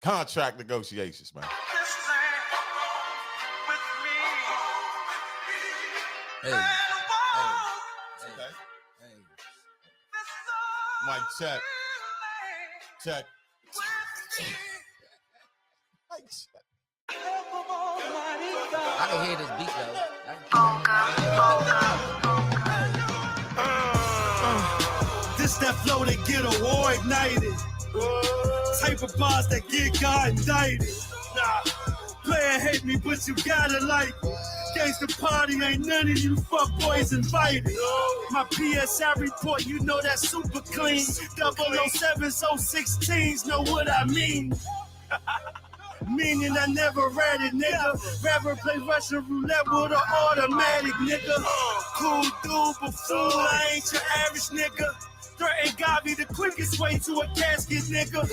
Contract negotiations, man. Hey. Mike, check. Check. I can hear this beat though. This that flow that get a war ignited. Type of bars that get God indicted. Player hate me, but you gotta like it. Gangsta party, ain't none of you fuck boys invited. My PSI report, you know that's super clean. 007s, 016s, know what I mean. Meaning I never read it, nigga. Rather play Russian roulette with an automatic, nigga. Cool dude, but fool, I ain't your average nigga. Threaten got me the quickest way to a casket, nigga.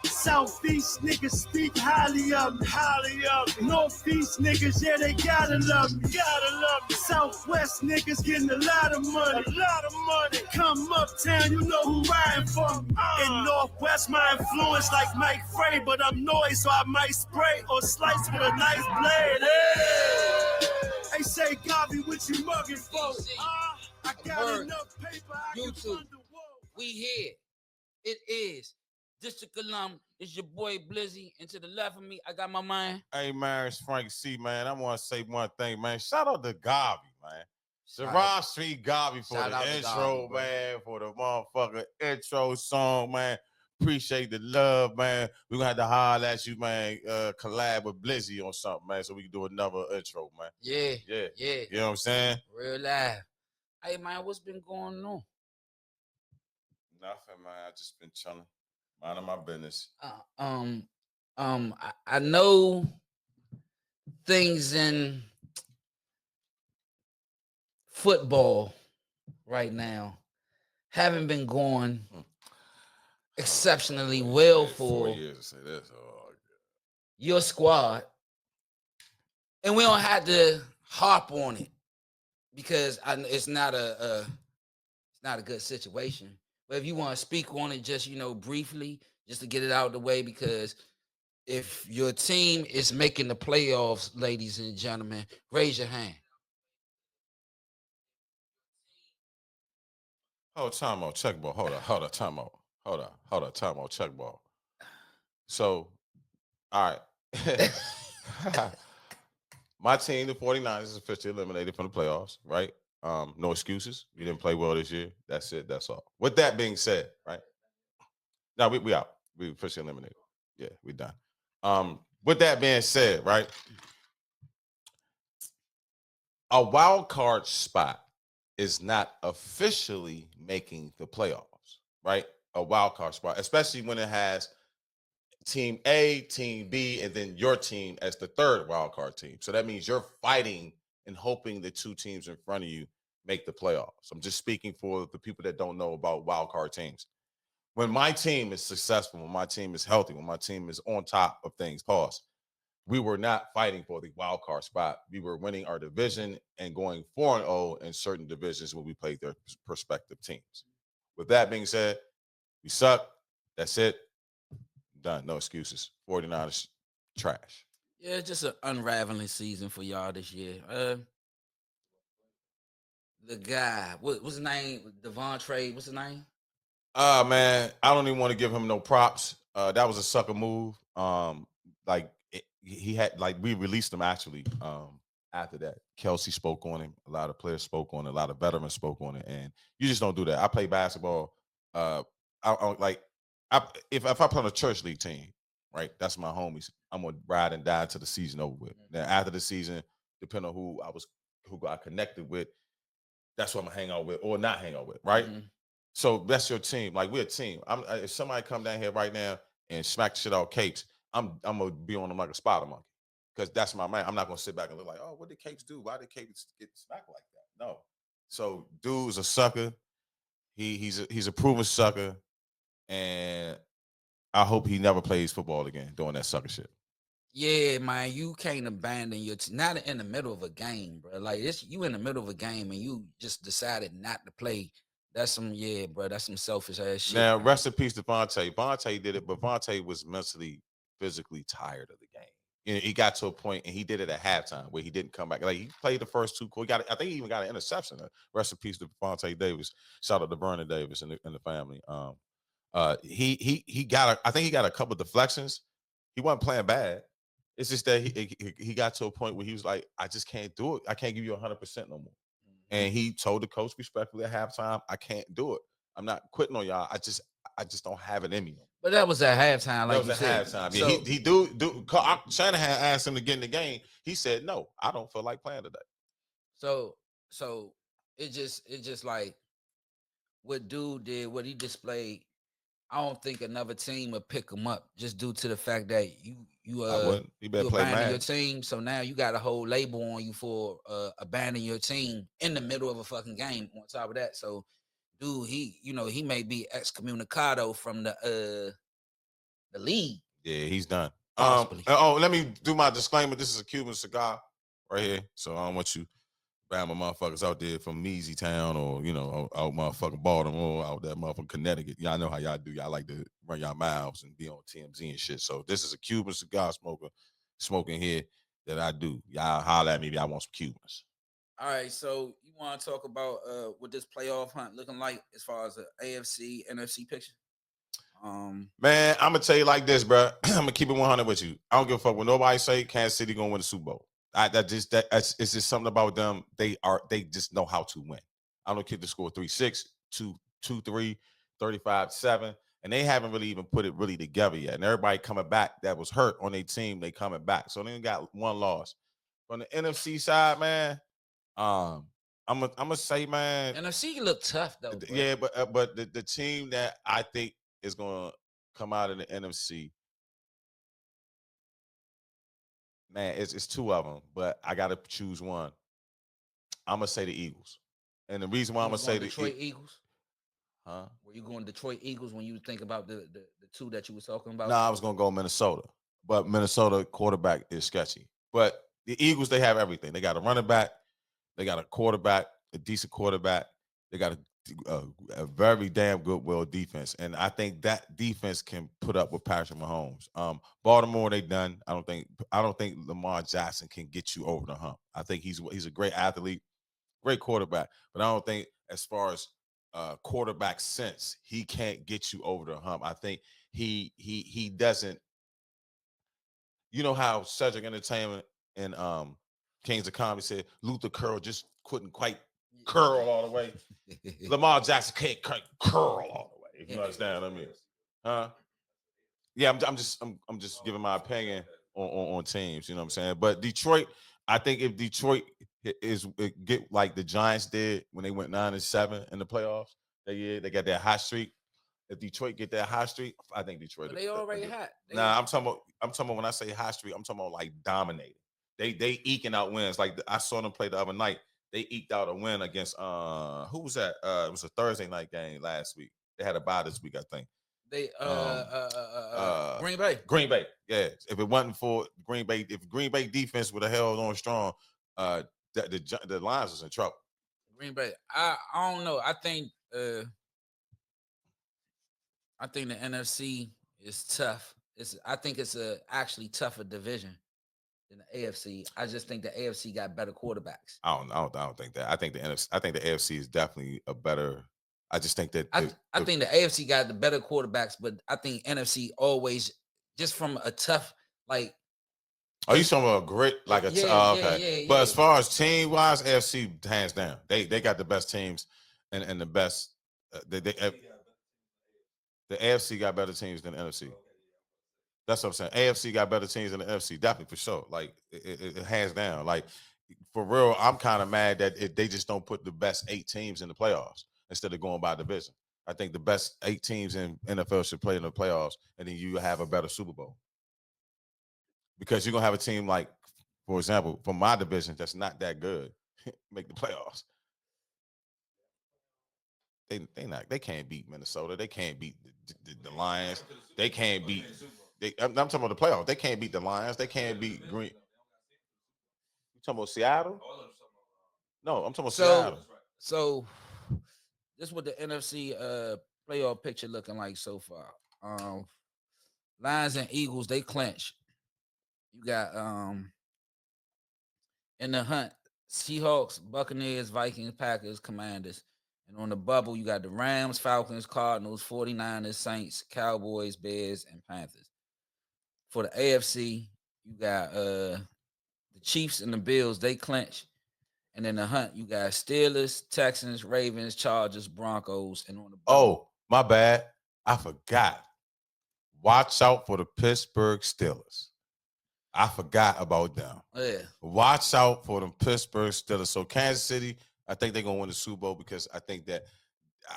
Southeast niggas speak highly of me, Northeast niggas, yeah, they gotta love me, Southwest niggas getting a lot of money, Come uptown, you know who riding for me. In Northwest, my influence like Mike Frey, but I'm noise, so I might spray or slice with a nice blade. Hey, they say, Garvey, what you mugging for? I got enough paper, I can fund the war. We here. It is District Alum. It's your boy Blizzy, and to the left of me, I got my man. Hey, man, it's Frank C, man. I want to say one thing, man. Shout out to Garvey, man. Gerard Street Garvey for the intro, Garvey, man, for the motherfucking intro song, man. Appreciate the love, man. We're going to have to holler at you, man, collab with Blizzy on something, man, so we can do another intro, man. Yeah. You know what I'm saying? Real live. Hey, man, what's been going on? Nothing, man. I just been chilling. Minding my business. I know things in football right now haven't been going exceptionally well for 4 years to say this. Oh, your squad, and we don't have to harp on it because it's not a good situation. But if you want to speak on it, just briefly, just to get it out of the way, because if your team is making the playoffs, ladies and gentlemen, raise your hand. Time out, check ball. Hold on, time out. Hold on, time out, check ball. So, all right. My team, the 49ers, is officially eliminated from the playoffs, right? No excuses. You didn't play well this year. That's it. That's all. With that being said, right? No, we out. We officially eliminated. Yeah, we done. With that being said, right? A wild card spot is not officially making the playoffs, right? A wild card spot, especially when it has team A, team B, and then your team as the third wild card team. So that means you're fighting and hoping the two teams in front of you make the playoffs. I'm just speaking for the people that don't know about wild card teams. When my team is successful, when my team is healthy, when my team is on top of things, we were not fighting for the wild card spot. We were winning our division and going 4-0 in certain divisions when we played their prospective teams. With that being said, we suck. That's it. Done. No excuses. 49ers trash. Yeah, it's just an unraveling season for y'all this year. The guy, what's his name? Devontae, what's his name? Man, I don't even want to give him no props. That was a sucker move. He had we released him actually. After that, Kelsey spoke on him. A lot of players spoke on it. A lot of veterans spoke on it, and you just don't do that. I play basketball. If I play on a church league team, right? That's my homies. I'm gonna ride and die until the season over with. Now after the season, depending on who I connected with, that's what I'm gonna hang out with or not hang out with, right? Mm-hmm. So that's your team. Like, we're a team. If somebody come down here right now and smack the shit out Capes, I'm gonna be on them like a spider monkey, because that's my man. I'm not gonna sit back and look like, oh, what did Capes do? Why did Capes get smacked like that? No. So dude's a sucker. He's a proven sucker, and I hope he never plays football again doing that sucker shit. Yeah, man, you can't abandon your not in the middle of a game, bro. Like, you in the middle of a game and you just decided not to play. That's some That's some selfish ass shit. Now, rest in peace to Vontae. Vontae did it, but Vontae was mentally physically tired of the game. You know, he got to a point, and he did it at halftime where he didn't come back. Like he played the first two quarters. I think he even got an interception. Rest in peace to Vontae Davis. Shout out to Vernon Davis and the family. He got I think he got a couple deflections. He wasn't playing bad. It's just that he got to a point where he was like, I just can't do it. I can't give you 100% no more. And he told the coach respectfully at halftime, I can't do it. I'm not quitting on y'all. I just don't have it in me. But that was at halftime, like That was you at said. halftime. So, Yeah, Shanahan asked him to get in the game. He said, no, I don't feel like playing today. so it just like what dude did, what he displayed. I don't think another team would pick him up just due to the fact that you I wouldn't. He better you play abandon your mad. team. So now you got a whole label on you for abandoning your team in the middle of a fucking game. On top of that, so dude, he may be excommunicado from the league. Yeah, he's done. Possibly. Let me do my disclaimer. This is a Cuban cigar right here. So I don't want you Bama motherfuckers out there from Measy Town or, out motherfucking Baltimore, out that motherfucking Connecticut. Y'all know how y'all do. Y'all like to run y'all mouths and be on TMZ and shit. So this is a Cuban cigar smoking here that I do. Y'all holler at me if y'all want some Cubans. All right, so you want to talk about what this playoff hunt looking like as far as the AFC, NFC picture? Man, I'm gonna tell you like this, bro. I'm gonna keep it 100 with you. I don't give a fuck what nobody say. Kansas City gonna win the Super Bowl. It's just something about them. They just know how to win. I don't care if they score 3-6, 2-3, 35-7, and they haven't really even put it really together yet. And everybody coming back that was hurt on their team, they coming back. So they got one loss. On the NFC side, man, I'm gonna say, man, NFC look tough though. Bro. Yeah, but the team that I think is gonna come out of the NFC, man, it's two of them, but I gotta choose one. I'm gonna say the Eagles, and the reason why I'm gonna say the Detroit Eagles. Huh? Were you going Detroit Eagles when you think about the two that you were talking about? No, I was gonna go Minnesota, but Minnesota quarterback is sketchy. But the Eagles, they have everything. They got a running back, they got a quarterback, a decent quarterback. They got a very damn good defense, and I think that defense can put up with Patrick Mahomes. Baltimore, they done. I don't think Lamar Jackson can get you over the hump. I think he's a great athlete, great quarterback, but I don't think as far as quarterback sense, he can't get you over the hump. I think he doesn't. You know how Cedric Entertainment and Kings of Comedy said Luther Curl just couldn't quite curl all the way. Lamar Jackson can't curl all the way. If you understand what I mean, huh? Yeah, I'm just giving my opinion on teams. You know what I'm saying? But Detroit, I think if Detroit get like the Giants did when they went 9-7 in the playoffs that year, they got that hot streak. If Detroit get that hot streak, I think Detroit. But they already hot. I'm talking about when I say hot streak, I'm talking about like dominating. They eking out wins. Like I saw them play the other night. They eked out a win against who was that? It was a Thursday night game last week. They had a bye this week, I think. They Green Bay. Green Bay. Yeah. If it wasn't for Green Bay, if Green Bay defense would have held on strong, the Lions was in trouble. Green Bay. I don't know. I think the NFC is tough. I think it's a actually tougher division than the AFC. I just think the AFC got better quarterbacks. I don't think that. I think the NFC. I think the AFC is definitely a better. I just think that I think the AFC got the better quarterbacks, but I think NFC always just from a tough like. Are you talking about a grit like a okay? But as far as team wise, AFC hands down. They got the best teams and the best. The AFC got better teams than the NFC. That's what I'm saying. AFC got better teams than the NFC, definitely for sure. Like it hands down. Like for real, I'm kind of mad that they just don't put the best 8 teams in the playoffs instead of going by division. I think the best 8 teams in NFL should play in the playoffs, and then you have a better Super Bowl. Because you're gonna have a team like, for example, from my division that's not that good, make the playoffs. They can't beat Minnesota. They can't beat the Lions. They can't beat. I'm talking about the playoffs. They can't beat the Lions. They can't beat Green. You talking about Seattle? No, I'm talking about Seattle. So this is what the NFC playoff picture looking like so far. Lions and Eagles, they clinch. You got in the hunt, Seahawks, Buccaneers, Vikings, Packers, Commanders. And on the bubble, you got the Rams, Falcons, Cardinals, 49ers, Saints, Cowboys, Bears, and Panthers. For the AFC, you got the Chiefs and the Bills, they clinch. And in the hunt, you got Steelers, Texans, Ravens, Chargers, Broncos, and on the bubble. Oh, my bad. I forgot. Watch out for the Pittsburgh Steelers. I forgot about them. Yeah. Watch out for the Pittsburgh Steelers. So Kansas City, I think they're gonna win the Super Bowl because I think that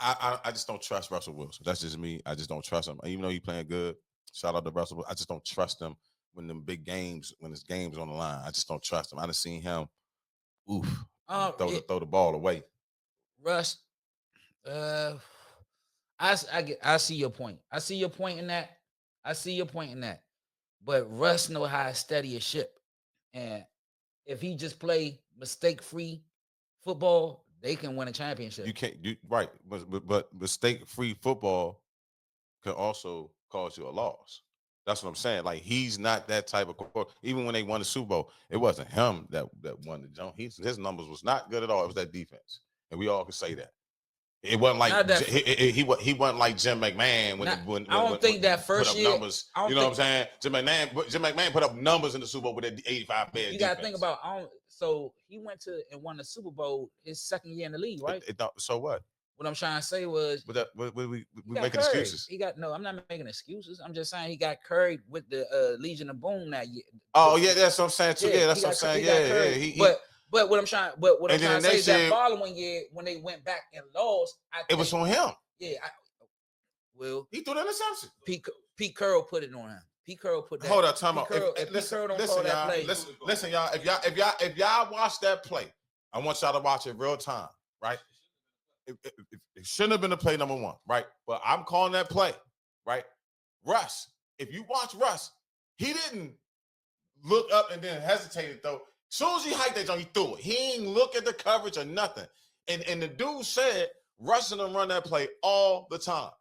I just don't trust Russell Wilson. That's just me. I just don't trust him. Even though he's playing good, shout out to Russell Wilson. I just don't trust him when them big games, when his game's on the line. I just don't trust him. I done seen him throw the ball away. Russ, I see your point. I see your point in that. But Russ know how to steady a ship. And if he just play mistake-free football, they can win a championship. You can't do right, but mistake-free football can also cause you a loss. That's what I'm saying. Like he's not that type of quarterback. Even when they won the Super Bowl, it wasn't him that won the jump. His numbers was not good at all. It was that defense, and we all can say that. It wasn't like he wasn't like Jim McMahon when I don't think that first year numbers. You know what I'm saying? Jim McMahon put up numbers in the Super Bowl with that 85 bad. You got to think about. So he went to and won the Super Bowl his second year in the league, right? So what? What I'm trying to say was, we making excuses. I'm not making excuses. I'm just saying he got curried with the Legion of Boom that year. Oh yeah, that's what I'm saying too. Yeah, that's what I'm saying. Yeah. But what I'm trying to say is that following year when they went back and lost, it was on him. Yeah, he threw the interception. Pete Carroll put it on him. Pete Carroll put that. Hold up, time out. Listen, y'all. If y'all watch that play, I want y'all to watch it real time, right? It shouldn't have been the play number one, right? But I'm calling that play, right? Russ. If you watch Russ, he didn't look up and then hesitated though. As soon as he hiked that jump, he threw it. He ain't look at the coverage or nothing. And the dude said Russ and them run that play all the time,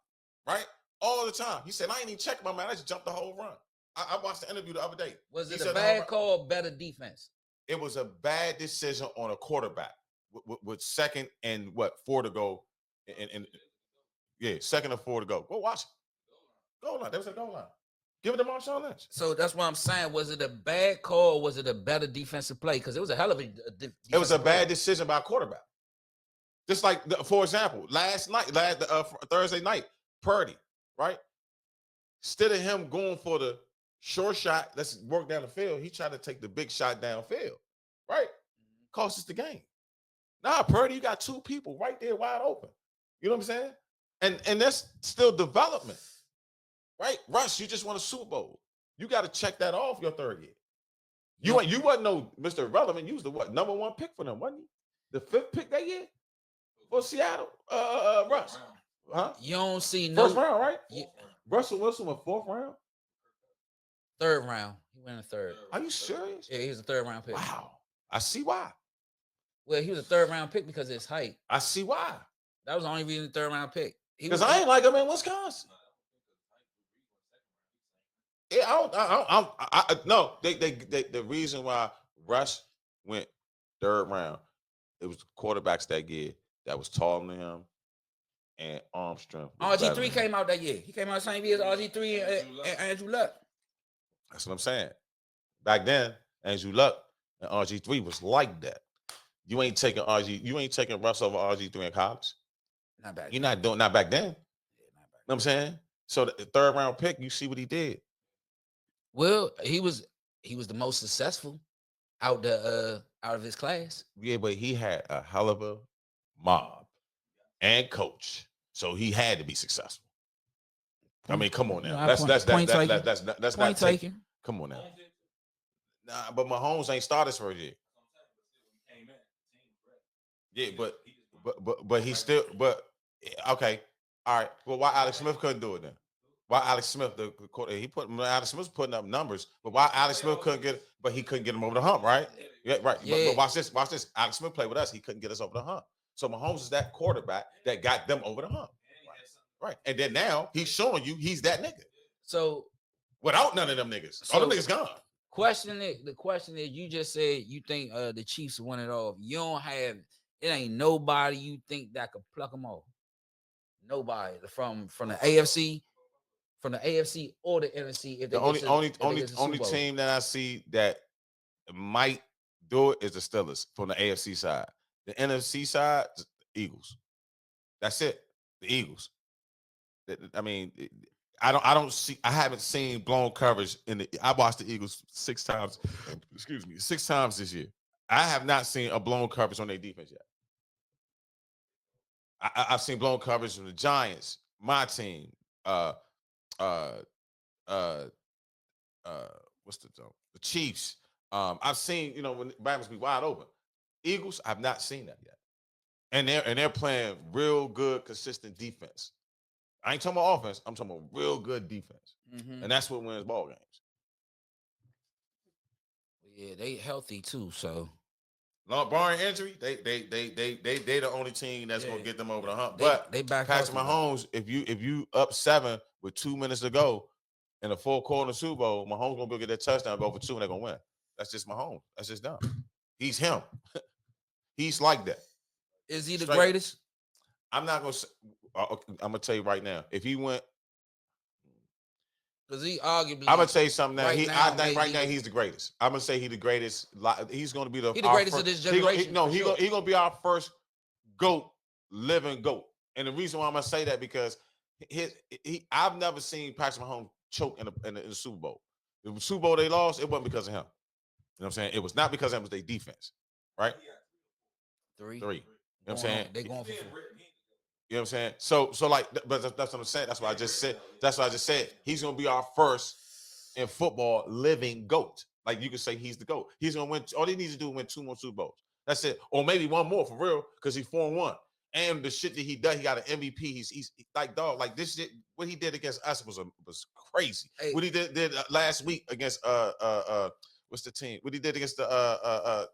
right? All the time. He said, I ain't even check my man. I just jumped the whole run. I watched the interview the other day. Was it a bad call or better defense? It was a bad decision on a quarterback with second and 4 to go. And second and 4 to go. Go watch it. Goal line. That was a goal line. Give it to Marshawn Lynch. So that's what I'm saying. Was it a bad call? Or was it a better defensive play? Because it was a hell of a. It was a bad decision by a quarterback. Just like, for example, Thursday night, Purdy, right? Instead of him going for the short shot, let's work down the field, he tried to take the big shot downfield, right? Cost us the game. Nah, Purdy, you got two people right there wide open. You know what I'm saying? And that's still development. Right, Russ, you just won a Super Bowl. You got to check that off your third year. You wasn't no Mr. Relevant. You was the number one pick for them, wasn't you? The 5th pick that year for Seattle. Russ, huh? You don't see first round, right? Yeah. Russell Wilson went 4th round. 3rd round. He went in 3rd. Are you serious? Yeah, he was a 3rd round pick. Wow, I see why. Well, he was a 3rd round pick because of his height. I see why. That was the only reason 3rd round pick. Because I ain't like him in Wisconsin. Yeah, no. The reason why Russ went 3rd round, it was the quarterbacks that year that was taller than him and arm strength. RG3 came out that year. He came out the same year as RG3 and Andrew Luck. That's what I'm saying. Back then, Andrew Luck and RG3 was like that. You ain't taking Russ over RG3 in college. Not back. You're not doing not back then. Yeah, not back. You know what I'm saying? So the 3rd round pick, you see what he did. Well, he was the most successful out of his class. Yeah, but he had a hell of a mob and coach, so he had to be successful. I mean, come on now. That's not taking. Come on now. Nah, but Mahomes ain't started his first year. Yeah, but he still okay. All right. Well, why Alex Smith couldn't do it then? Why Alex Smith, Alex Smith's putting up numbers, but why Alex Smith couldn't he couldn't get him over the hump, right? Yeah, right. Yeah. But watch this. Alex Smith played with us. He couldn't get us over the hump. So Mahomes is that quarterback that got them over the hump. Right. And then now he's showing you he's that nigga. So without none of them niggas. All them niggas gone. The question is, you just said you think the Chiefs won it off. You don't have it. Ain't nobody you think that could pluck them off. Nobody from the AFC, or the NFC. If the only team that I see that might do it is the Steelers from the AFC side. The NFC side, the Eagles. That's it. The Eagles. I mean, I haven't seen blown coverage I watched the Eagles 6 times. Excuse me, 6 times this year. I have not seen a blown coverage on their defense yet. I've seen blown coverage from the Giants, my team. What's the Chiefs? I've seen, when Bama's be wide open. Eagles, I've not seen that yet. And they're playing real good, consistent defense. I ain't talking about offense. I'm talking about real good defense, and that's what wins ball games. Yeah, they healthy too. So, barring injury, they the only team that's gonna get them over the hump. But they back Patrick Mahomes, if you up 7 with 2 minutes to go in the 4th quarter of the Super Bowl, Mahomes gonna go get that touchdown, go for 2, and they're gonna win. That's just Mahomes. That's just dumb. He's him. He's like that. Is he the greatest? I'm not gonna. I'm gonna tell you right now. If he went, because he arguably, I'm gonna tell you something now. I think right now he's the greatest. I'm gonna say he's the greatest. He's gonna be the greatest of this generation. He's gonna be our first GOAT, living GOAT. And the reason why I'm gonna say that because I've never seen Patrick Mahomes choke in the Super Bowl. The Super Bowl they lost, it wasn't because of him. You know what I'm saying? It was not because of him, it was their defense, right? 3. You know what I'm saying? They going for 4. You know what I'm saying? So like, but that's what I'm saying. That's what I just said. That's what I just said. He's gonna be our first in football living GOAT. Like you could say he's the GOAT. He's gonna win. All he needs to do is win 2 more Super Bowls. That's it, or maybe 1 more for real, because he's 4-1. And the shit that he does, he got an MVP. He's like, dog, like this shit. What he did against us was crazy. Hey. What he did last week against what's the team? What he did against the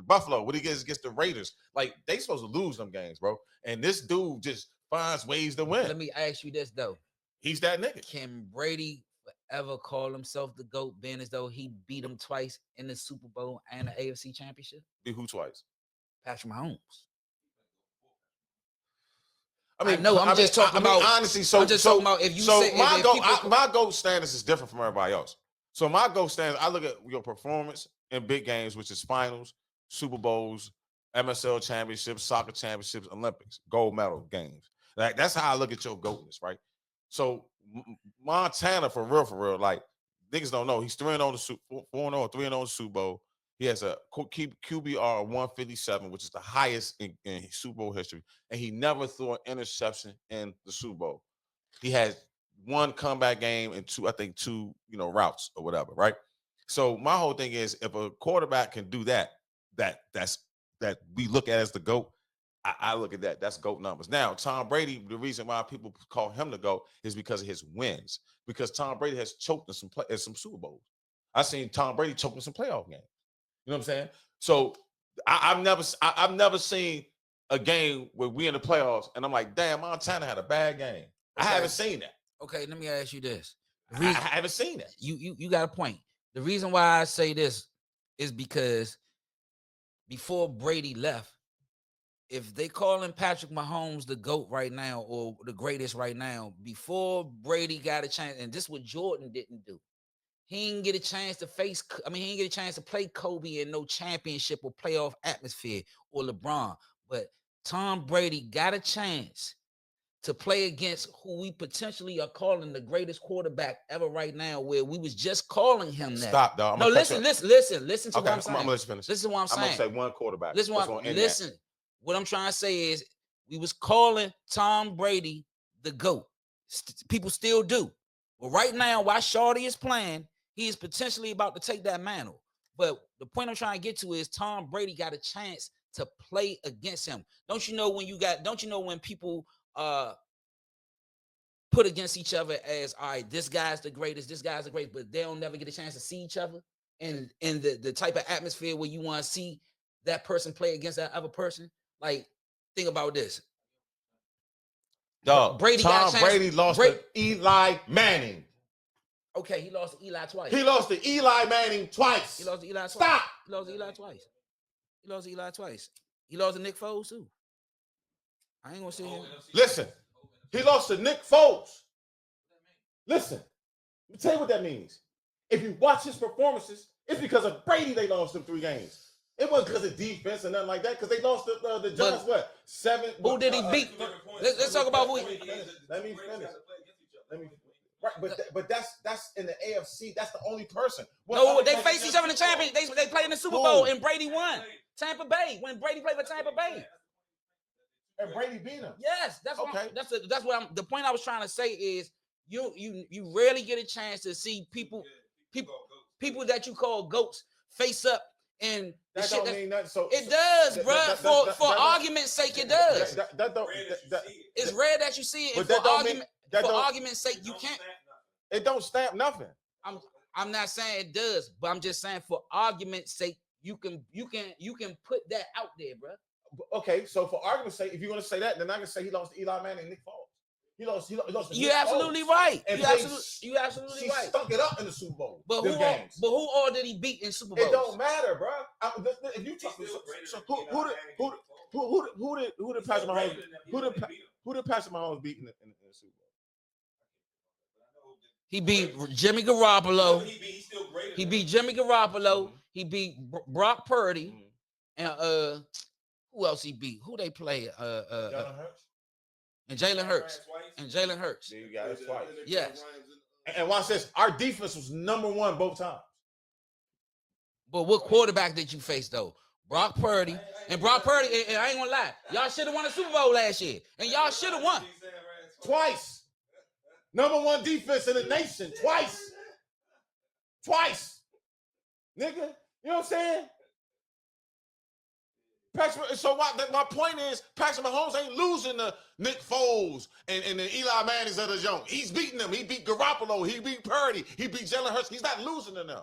Buffalo? What he did against the Raiders? Like they supposed to lose them games, bro. And this dude just finds ways to win. Let me ask you this though: he's that nigga. Can Brady ever call himself the GOAT, being as though he beat him twice in the Super Bowl and the AFC Championship? Beat who twice? Patrick Mahomes. I mean, no, I'm just talking about honestly. I'm just talking about if you say my GOAT standards is different from everybody else. So my GOAT standards, I look at your performance in big games, which is finals, Super Bowls, MSL championships, soccer championships, Olympics, gold medal games. Like that's how I look at your GOATness, right? So Montana, for real, like niggas don't know. He's 3-0 the Super 4-0, 3-0 the Super Bowl. He has a QBR 157, which is the highest in Super Bowl history, and he never threw an interception in the Super Bowl. He had 1 comeback game and 2 routes or whatever, right? So my whole thing is, if a quarterback can do that we look at as the GOAT, I look at that. That's GOAT numbers. Now, Tom Brady, the reason why people call him the GOAT is because of his wins. Because Tom Brady has choked in some Super Bowls. I've seen Tom Brady choke in some playoff games. You know what I'm saying? So I've never seen a game where we in the playoffs and I'm like, damn, Montana had a bad game. Okay. I haven't seen that. Okay, let me ask you this. I haven't seen that. You got a point. The reason why I say this is because before Brady left, if they calling Patrick Mahomes the GOAT right now or the greatest right now, before Brady got a chance, and this is what Jordan didn't do. He didn't get a chance to he didn't get a chance to play Kobe in no championship or playoff atmosphere or LeBron. But Tom Brady got a chance to play against who we potentially are calling the greatest quarterback ever right now, where we was just calling him that. Stop, dog. No, listen to what I'm saying. I'm gonna let you finish. Listen to what I'm saying. I'm gonna say one quarterback. Listen, what I'm trying to say is we was calling Tom Brady the GOAT. People still do. But right now, while Shorty is playing, he is potentially about to take that mantle. But the point I'm trying to get to is Tom Brady got a chance to play against him. Don't you know when people put against each other as, all right, this guy's the greatest, but they'll never get a chance to see each other. And in the type of atmosphere where you want to see that person play against that other person. Like, think about this. Dog, Brady lost to Eli Manning. Okay, he lost to Eli twice. He lost to Eli Manning twice. He lost to Eli twice. Stop. He lost to Eli twice. He lost to Eli twice. He lost to Nick Foles too. I ain't gonna say him. Listen, he lost to Nick Foles. Listen, let me tell you what that means. If you watch his performances, it's because of Brady they lost them 3 games. It wasn't because of defense or nothing like that. Because they lost the Giants. What 7? Who did he beat? Let's talk about who. Let me finish. Right, but that's in the AFC. That's the only person. No, they faced each other in the championship. They played in the Super Bowl, and Brady won. Tampa Bay, when Brady played for Tampa Bay, and Brady beat him. Yes, that's okay. That's what I'm. The point I was trying to say is you rarely get a chance to see people that you call goats face up. And that don't mean nothing. So it does, bro. For argument's sake, it does. It's rare that you see it. For argument's sake, you can't. It don't stamp nothing. I'm not saying it does, but I'm just saying for argument's sake, you can put that out there, bro. Okay, so for argument's sake, if you're gonna say that, then I can say he lost to Eli Manning and Nick Foles. He lost. You're absolutely right. You're absolutely right. Stuck it up in the Super Bowl. But who all did he beat in Super Bowl? It don't matter, bro. If you talk, who did Patrick Mahomes? Who did Patrick Mahomes beat in the Super Bowl? He beat Jimmy Garoppolo. He beat Jimmy Garoppolo. He beat Brock Purdy, and who else he beat? Who they play? Jalen Hurts. And Jalen Hurts. Yeah, you got it twice. Yes. And watch this. Our defense was #1 both times. But what quarterback did you face though? Brock Purdy. And Brock Purdy, and I ain't gonna lie, y'all should have won a Super Bowl last year. And y'all should have won. Twice. #1 defense in the nation. Twice. Nigga. You know what I'm saying? So my point is, Patrick Mahomes ain't losing to Nick Foles and the Eli Mannings of the Jones. He's beating them. He beat Garoppolo. He beat Purdy. He beat Jalen Hurts. He's not losing to them.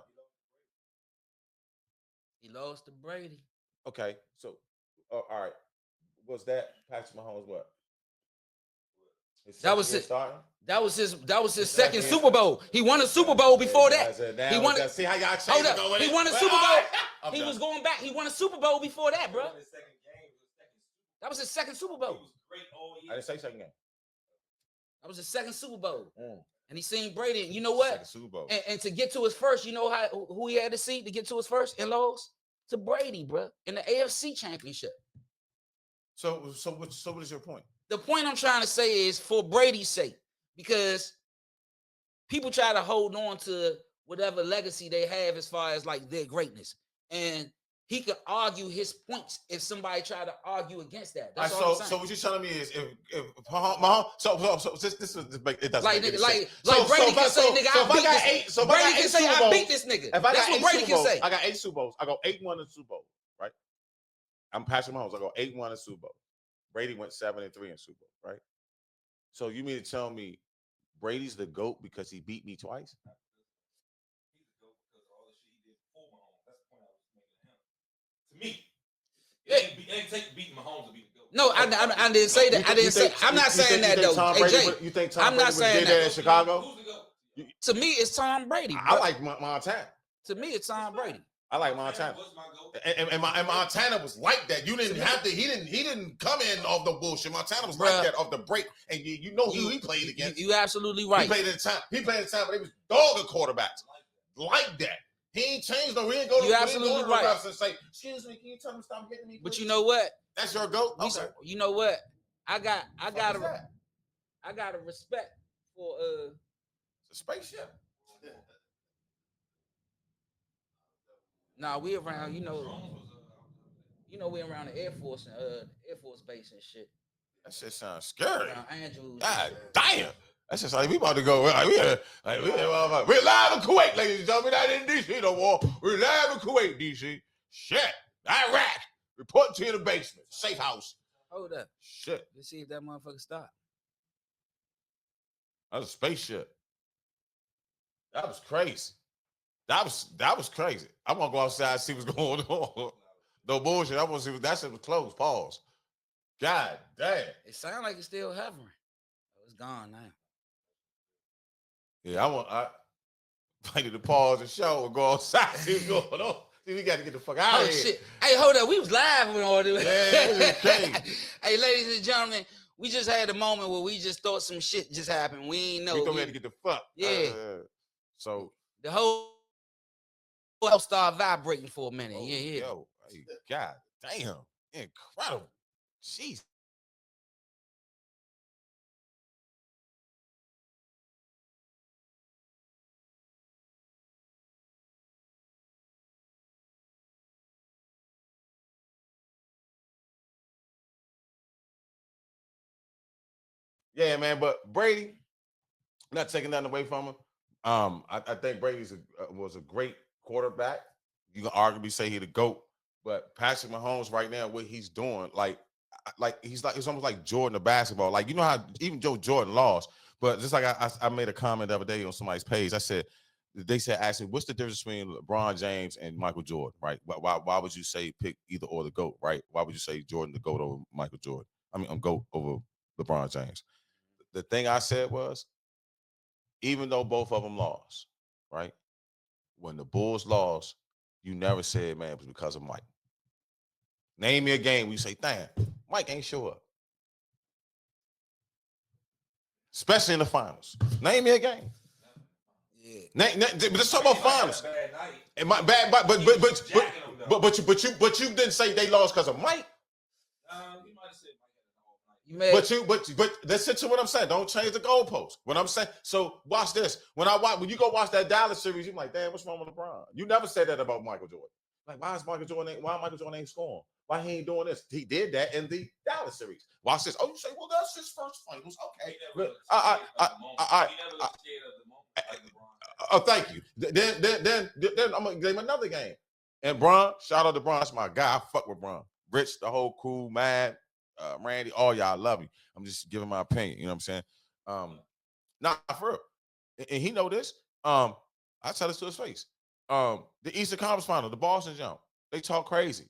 He lost to Brady. Okay, so all right. Was that Patrick Mahomes? What? That was it. That was his second Super Bowl. He won a Super Bowl before that. He won. See how y'all changed it. He won a Super Bowl. He was going back. He won a Super Bowl before that, bro. That was his second Super Bowl. I didn't say second game. That was his second Super Bowl. And he seen Brady. And you know what? Second Super Bowl. And to get to his first, you know who he had to see to get to his first and lost? To Brady, bro, in the AFC Championship. So what is your point? The point I'm trying to say is for Brady's sake, because people try to hold on to whatever legacy they have as far as like their greatness. And he could argue his points if somebody tried to argue against that. That's all I'm saying. So what you're telling me is if Mahomes, so this is it doesn't like make Brady can say, nigga, I beat this. Brady can say, I beat this nigga. That's what Brady can say. I got 8 Super Bowls. I go 8-1 in the Super Bowl, right? I'm Patrick Mahomes. I go 8-1 in Super Bowl. Brady went 7-3 in Super Bowl, right? So you mean to tell me Brady's the GOAT because he beat me twice? Me. It ain't take beating Mahomes to beat the GOAT. No, I didn't say that. I didn't say. I'm not saying that though. You think Tom Brady did that in Chicago? To me, it's Tom Brady. I like Montana. To me, it's Tom Brady. I like Montana. And Montana was like that. You didn't have to. He didn't come in off the bullshit. Montana was like that off the break. And you know who he played against. You absolutely right. He played at the time, but he was dogging quarterbacks like that. He ain't changed though. He ain't go to the refs and say, "Excuse me, can you tell him to stop hitting me?" Please? But you know what? That's your GOAT. Okay. You know what? I got a respect for it's a spaceship. Nah, we around, you know, we around the Air Force and Air Force Base and shit. That shit sounds scary. Andrews. God damn. That's just like we about to go. We're live in Kuwait, ladies and gentlemen. Not in DC no more. We're live in Kuwait, DC. Shit. Iraq. Reporting to you in the basement. Safe house. Hold up. Shit. Let's see if that motherfucker stop. That was a spaceship. That was crazy. That was crazy. I want to go outside and see what's going on. No bullshit. I want to see what that shit was closed. Pause. God damn. It sounds like it's still hovering. Oh, it's gone now. Yeah, I need to pause the show and go outside. See what's going on. See, we got to get the fuck out Oh of here. shit! Hey, hold up. We was live when all this. Yeah, this is crazy. Hey, ladies and gentlemen, we just had a moment where we just thought some shit just happened. We ain't know. We thought we had to get the fuck. Yeah. So The whole house started vibrating for a minute. oh, Yeah. Yo, hey, God damn, incredible. Jeez. Yeah, man. But Brady, not taking nothing away from him. I think Brady was a great quarterback. You can arguably say he the GOAT, but Patrick Mahomes right now, what he's doing, like it's almost like Jordan of basketball. Like, you know how even Joe Jordan lost, but just like I made a comment the other day on somebody's page. I said, they said, actually, what's the difference between LeBron James and Michael Jordan, right? Why would you say pick either or the GOAT, right? Why would you say Jordan the GOAT over Michael Jordan? I mean, I'm GOAT over LeBron James. The thing I said was, even though both of them lost, right? When the Bulls lost, you never said, man, it was because of Mike. Name me a game where you say, damn, Mike ain't show up. Especially in the finals. Name me a game. Yeah. Let's talk about finals. Bad night. And my bad, but you didn't say they lost because of Mike. You might have said Mike had an off night. But listen to what I'm saying. Don't change the goalpost. What I'm saying. So watch this. When you go watch that Dallas series, you're like, damn, what's wrong with LeBron? You never said that about Michael Jordan. Like, why Michael Jordan ain't scoring? Why he ain't doing this? He did that in the Dallas series. Watch this. Oh, you say, well, that's his first finals. Okay. He never looked scared of the moment like LeBron. Oh, thank you. Then I'm gonna give him another game. And Bron, shout out to Bron. That's my guy. I fuck with Bron. Rich, the whole crew, man, Randy, all y'all love me. I'm just giving my opinion. You know what I'm saying? Not for real. And he know this. I tell this to his face. The Eastern Conference Final, the Boston jump. They talk crazy.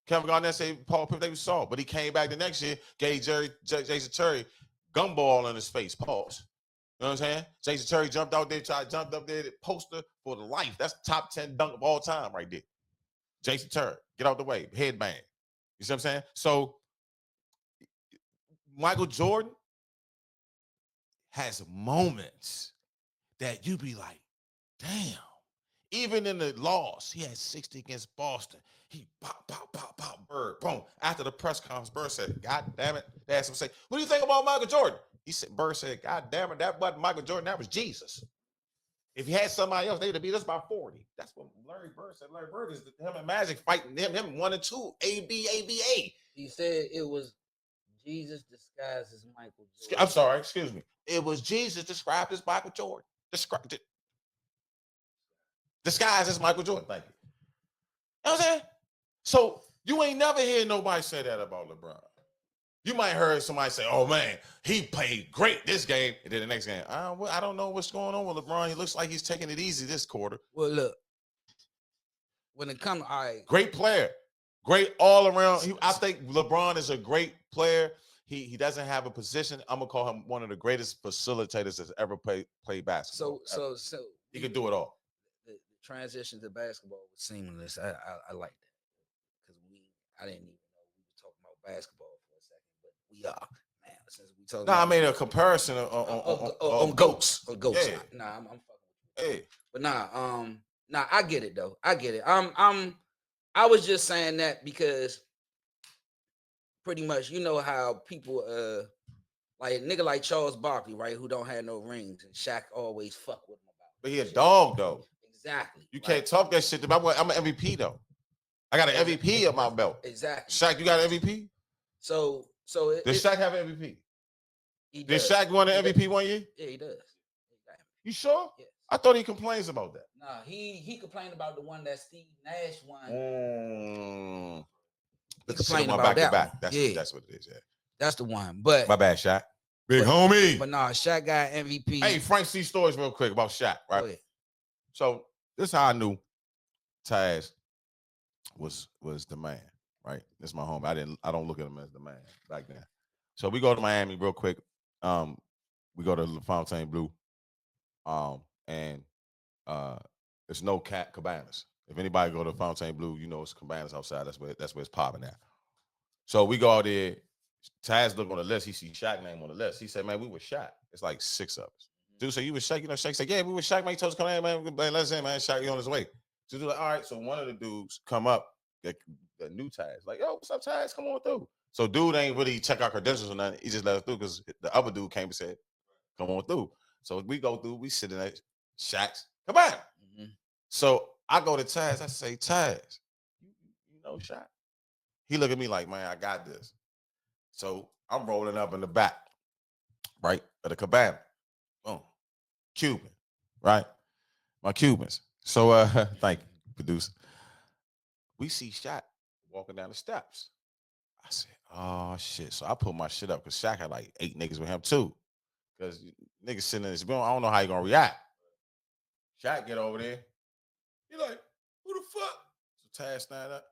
Kevin Garnett said Paul Pitt, they was soft, but he came back the next year, gave Jason Terry gumball in his face. Pause. You know what I'm saying? Jason Terry jumped out there, jumped up there, poster for the life. That's top 10 dunk of all time right there. Jason Terry, get out the way, headbang. You see what I'm saying? So Michael Jordan has moments that you be like, damn. Even in the loss, he had 60 against Boston. He pop, Bird, boom. After the press conference, Bird said, God damn it. They asked him, say, what do you think about Michael Jordan? He said, Bird said, God damn it, that wasn't Michael Jordan, that was Jesus. If he had somebody else, they would have beat us by 40. That's what Larry Bird said. Larry Bird is him and Magic fighting him 1 and 2, A. He said it was Jesus disguised as Michael Jordan. I'm sorry, excuse me. It was Jesus described as Michael Jordan. Disguised as Michael Jordan. Thank you. You know what I'm saying? So you ain't never hear nobody say that about LeBron. You might heard somebody say, oh man, he played great this game. And then the next game, I don't know what's going on with LeBron. He looks like he's taking it easy this quarter. Well, look, when it comes, all right. Great player. Great all around. I think LeBron is a great player. He doesn't have a position. I'm going to call him one of the greatest facilitators that's ever played basketball. So he can do it all. The transition to basketball was seamless. I like that because I didn't even know we were talking about basketball for a second, but we are now since we talking. I made a comparison on goats. On goats. Yeah. Nah, I'm fucking with you. Hey. But I get it though. I get it. I was just saying that because pretty much you know how people like a nigga like Charles Barkley, right, who don't have no rings, and Shaq always fuck with him about it. But he a dog though. Exactly. You can't talk that shit. I'm an MVP though. I got an MVP at my belt. Exactly. Shaq, you got an MVP? So did Shaq have an MVP? Did Shaq win an MVP 1 year? Yeah, he does. You sure? Yes. I thought he complains about that. Nah, he complained about the one that Steve Nash won. He complained about that. That's what it is. Yeah, that's the one. But my bad, Shaq. Big homie. But nah, Shaq got MVP. Hey, Frank C. Stories real quick about Shaq, right? So this is how I knew Taz was the man, right? This is my homie. I don't look at him as the man back then. So we go to Miami real quick. We go to LaFontaine Blue. And There's no cabanas. If anybody go to Fontaine Blue, you know it's cabanas outside. That's where it's popping at. So we go out there. Taz look on the list. He see Shaq name on the list. He said, "Man, we were Shaq. It's like 6 of us." Dude said, "You was Shaq?" You know, Shaq said, "Yeah, we were Shaq. Man, he told us come in, man. Let's in, man. Shaq, you on his way." So dude like, "All right." So one of the dudes come up, the new Taz, like, "Yo, what's up, Taz? Come on through." So dude ain't really check our credentials or nothing. He just let us through because the other dude came and said, "Come on through." So we go through. We sit in that Shaq's. Come on. Mm-hmm. So I go to Taz. I say, "Taz, you know Shaq?" He look at me like, "Man, I got this." So I'm rolling up in the back, right, of the cabana. Boom. Cuban, right? My Cubans. So thank you, producer. We see Shaq walking down the steps. I said, "Oh shit." So I put my shit up because Shaq had like 8 niggas with him too. Because niggas sitting in this room, I don't know how he gonna react. Shaq get over there. He like, "Who the fuck?" So Taz stand up.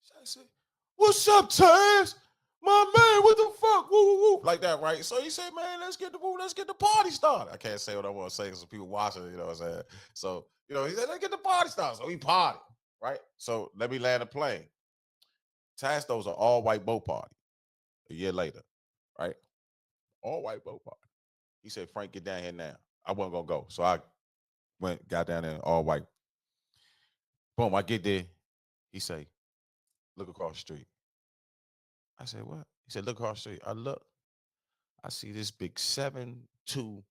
Shaq said, "What's up, Taz? My man, what the fuck?" Woo, woo, woo. Like that, right? So he said, "Man, let's get the party started." I can't say what I want to say because people watching, you know what I'm saying? So, he said, "Let's get the party started." So we party, right? So let me land a plane. Taz throws an all-white boat party a year later, right? All-white boat party. He said, "Frank, get down here now." I wasn't gonna go. So I got down there all white. Boom, I get there. He say, "Look across the street." I said, "What?" He said, "Look across the street." I look. I see this big 7'2"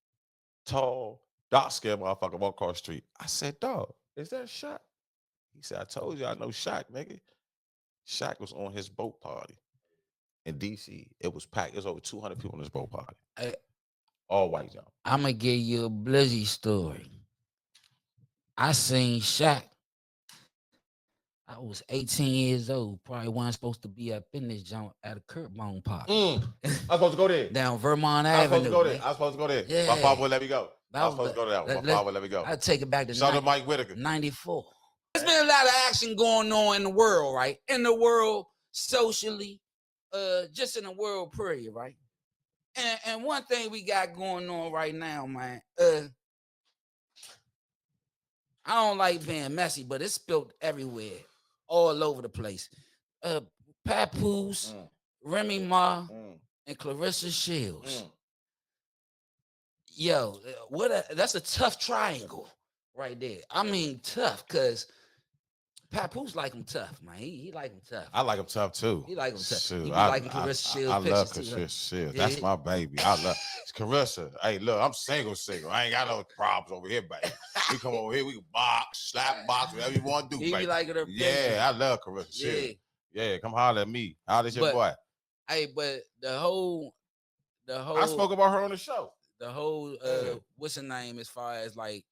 tall, dark skinned motherfucker walk across the street. I said, "Dog, is that Shaq?" He said, "I told you I know Shaq, nigga." Shaq was on his boat party in DC. It was packed. There's over 200 people on this boat party. All white, y'all. I'm going to give you a Blizzy story. I seen Shaq. I was 18 years old. Probably wasn't supposed to be up in this joint at a Kurt Bone party. I was supposed to go there. Down Vermont I was supposed to Avenue. go there. I was supposed to go there. Yeah. My father would let me go. I was supposed to go there. My father would let me go. I'd take it back to Shout out to Mike Whitaker. 94. There's been a lot of action going on in the world, right? In the world, socially, just in the world period, right? And one thing we got going on right now, man, I don't like being messy, but it's spilled everywhere, all over the place. Papoose, Remy Ma, and Clarissa Shields. Yo, that's a tough triangle right there. I mean, tough, because Papoose like him tough, man. He like him tough. I like him tough too. He like him tough. Shoot, He be liking Clarissa Shields. I love Clarissa Shields. That's my baby. I love Clarissa. Hey, look, I'm single. I ain't got no problems over here, baby. We come over here, we can box, slap box, whatever you want to do, he baby. Be liking her. Yeah, I love Clarissa Shields. Yeah, come holler at me. Holler at your boy. Hey, but the whole I spoke about her on the show. The whole what's her name, as far as like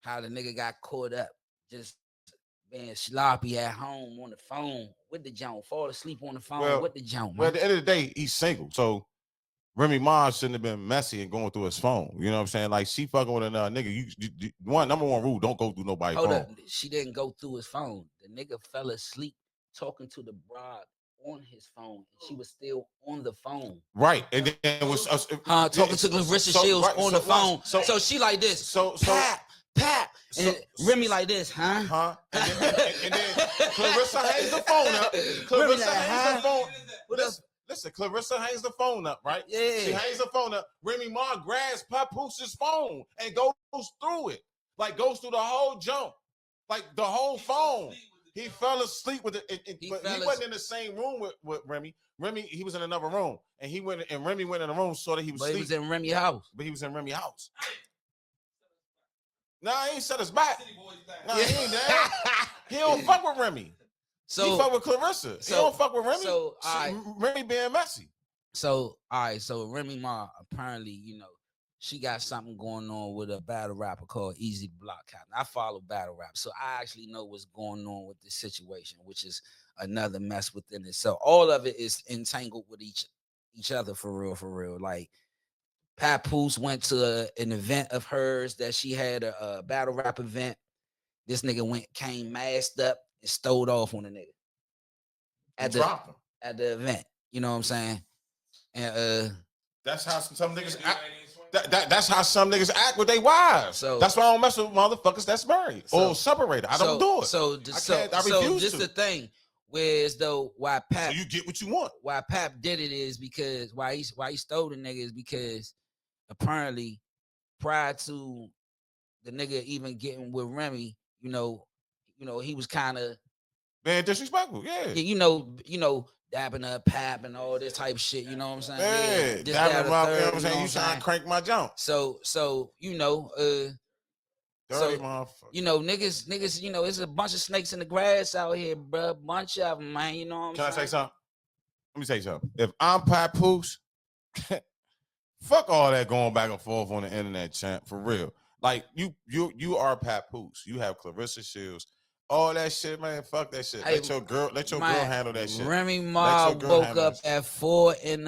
how the nigga got caught up just being sloppy at home on the phone with the junk, fall asleep on the phone with the junk. Well, at the end of the day, he's single. So Remy Ma shouldn't have been messy and going through his phone. You know what I'm saying? Like, she fucking with another nigga. You number one rule, don't go through nobody's phone. Hold up. She didn't go through his phone. The nigga fell asleep talking to the bride on his phone, and she was still on the phone. Right, and then it was talking to Clarissa Shields on the phone. So she like this. So Pat, and Remy like this, huh? And then Clarissa hangs the phone up. Clarissa hangs the phone. Listen, Clarissa hangs the phone up, right? Yeah. She hangs the phone up. Remy Ma grabs Papoose's phone and goes through it. Like, goes through the whole jump. Like, the whole phone. He fell asleep with it. But he wasn't in the same room with Remy. Remy, he was in another room. And Remy went in the room so that he was asleep. He was in Remy's house. But he was in Remy's house. Nah, he ain't set us back. Nah, he ain't there. He don't fuck with Remy. He fuck with Clarissa. He don't fuck with Remy. So Remy being messy. So Remy Ma, apparently, she got something going on with a battle rapper called Easy Block Captain. I follow battle rap, so I actually know what's going on with this situation, which is another mess within itself. All of it is entangled with each other for real. Like, Papoose went to an event of hers that she had a battle rap event. This nigga came masked up and stole off on a nigga at the event. You know what I'm saying? And that's how some niggas act. That's how some niggas act with their wives. So that's why I don't mess with motherfuckers that's married or separated. I don't do it. So I refuse this to. the thing. Whereas though why Pap So you get what you want. Why Pap did it is because why he stole the nigga is because apparently prior to the nigga even getting with Remy, you know, he was kind of being disrespectful. Yeah, you know, dabbing up Pap and all this type of shit. You know what I'm saying? Yeah, this, dabbing my, third, you know what I'm saying? You trying to crank my jump. So you know, dirty motherfucker. You know, niggas, you know, it's a bunch of snakes in the grass out here, bro. Bunch of them, man. You know what I'm saying? Can I say something? Let me say something. If I'm Papoose, fuck all that going back and forth on the internet, champ. For real. Like you are Papoose. You have Clarissa Shields. All that shit, man. Fuck that shit. Let your girl handle that shit. Remy Ma woke up at 4 a.m.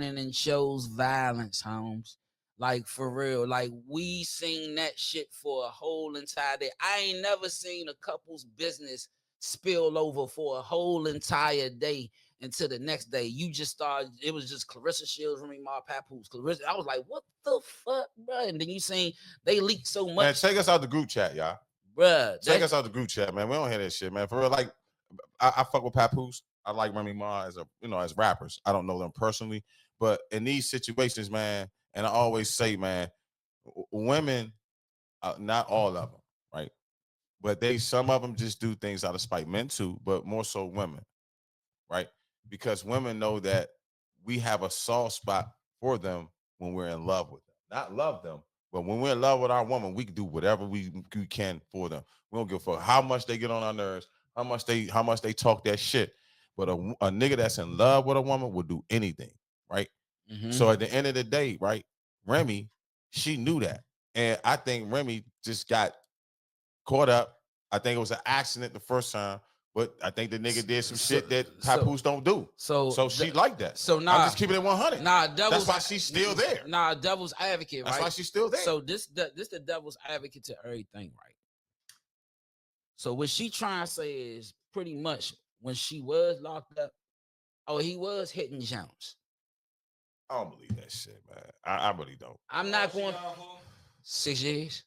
and chose violence, Holmes. Like for real. Like we seen that shit for a whole entire day. I ain't never seen a couple's business spill over for a whole entire day until the next day. You just started, it was just Clarissa Shields, Remy Ma, Papoose, Clarissa. I was like, what the fuck, bro? And then you seen they leaked so much. Man, take us out the group chat, y'all. Bruh, take us out the group chat, man. We don't hear that shit, man. For real, like I fuck with Papoose. I like Remy Ma as as rappers. I don't know them personally, but in these situations, man, and I always say, man, women, not all of them, right? But some of them just do things out of spite. Men too, but more so women, right? Because women know that we have a soft spot for them when we're in love with them. Not love them, but when we're in love with our woman, we can do whatever we can for them. We don't give a fuck how much they get on our nerves, how much they talk that shit. But a nigga that's in love with a woman will do anything, right? Mm-hmm. So at the end of the day, right, Remy, she knew that. And I think Remy just got caught up. I think it was an accident the first time, but I think the nigga did some shit that Papoose don't do. So she like that. So now I'm just keeping it 100. That's why she's still there. Devil's advocate, right? That's why she's still there. So this the devil's advocate to everything, right? So what she trying to say is pretty much when she was locked up, he was hitting jumps. I don't believe that shit, man. I really don't. I'm not going 6 years.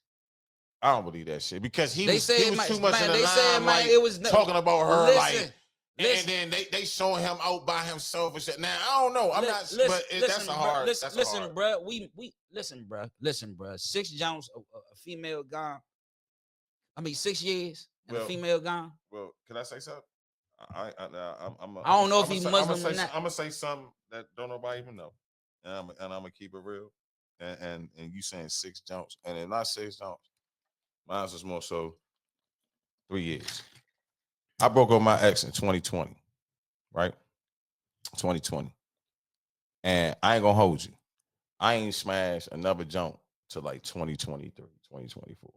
I don't believe that shit because he was too much in the limelight. It was talking about her listen, and then they showing him out by himself and shit. Now I don't know. That's a hard. Listen, bro. Listen, bro. 6 jumps, a female gone. 6 years and a female gone. Well, can I say something? I don't know if he's Muslim or not. I'm gonna say something that don't nobody even know, and I'm gonna keep it real. And you saying 6 jumps, and it's not 6 jumps. Mine was more so 3 years. I broke up my ex in 2020, right? 2020. And I ain't gonna hold you. I ain't smashed another jump to like 2023, 2024.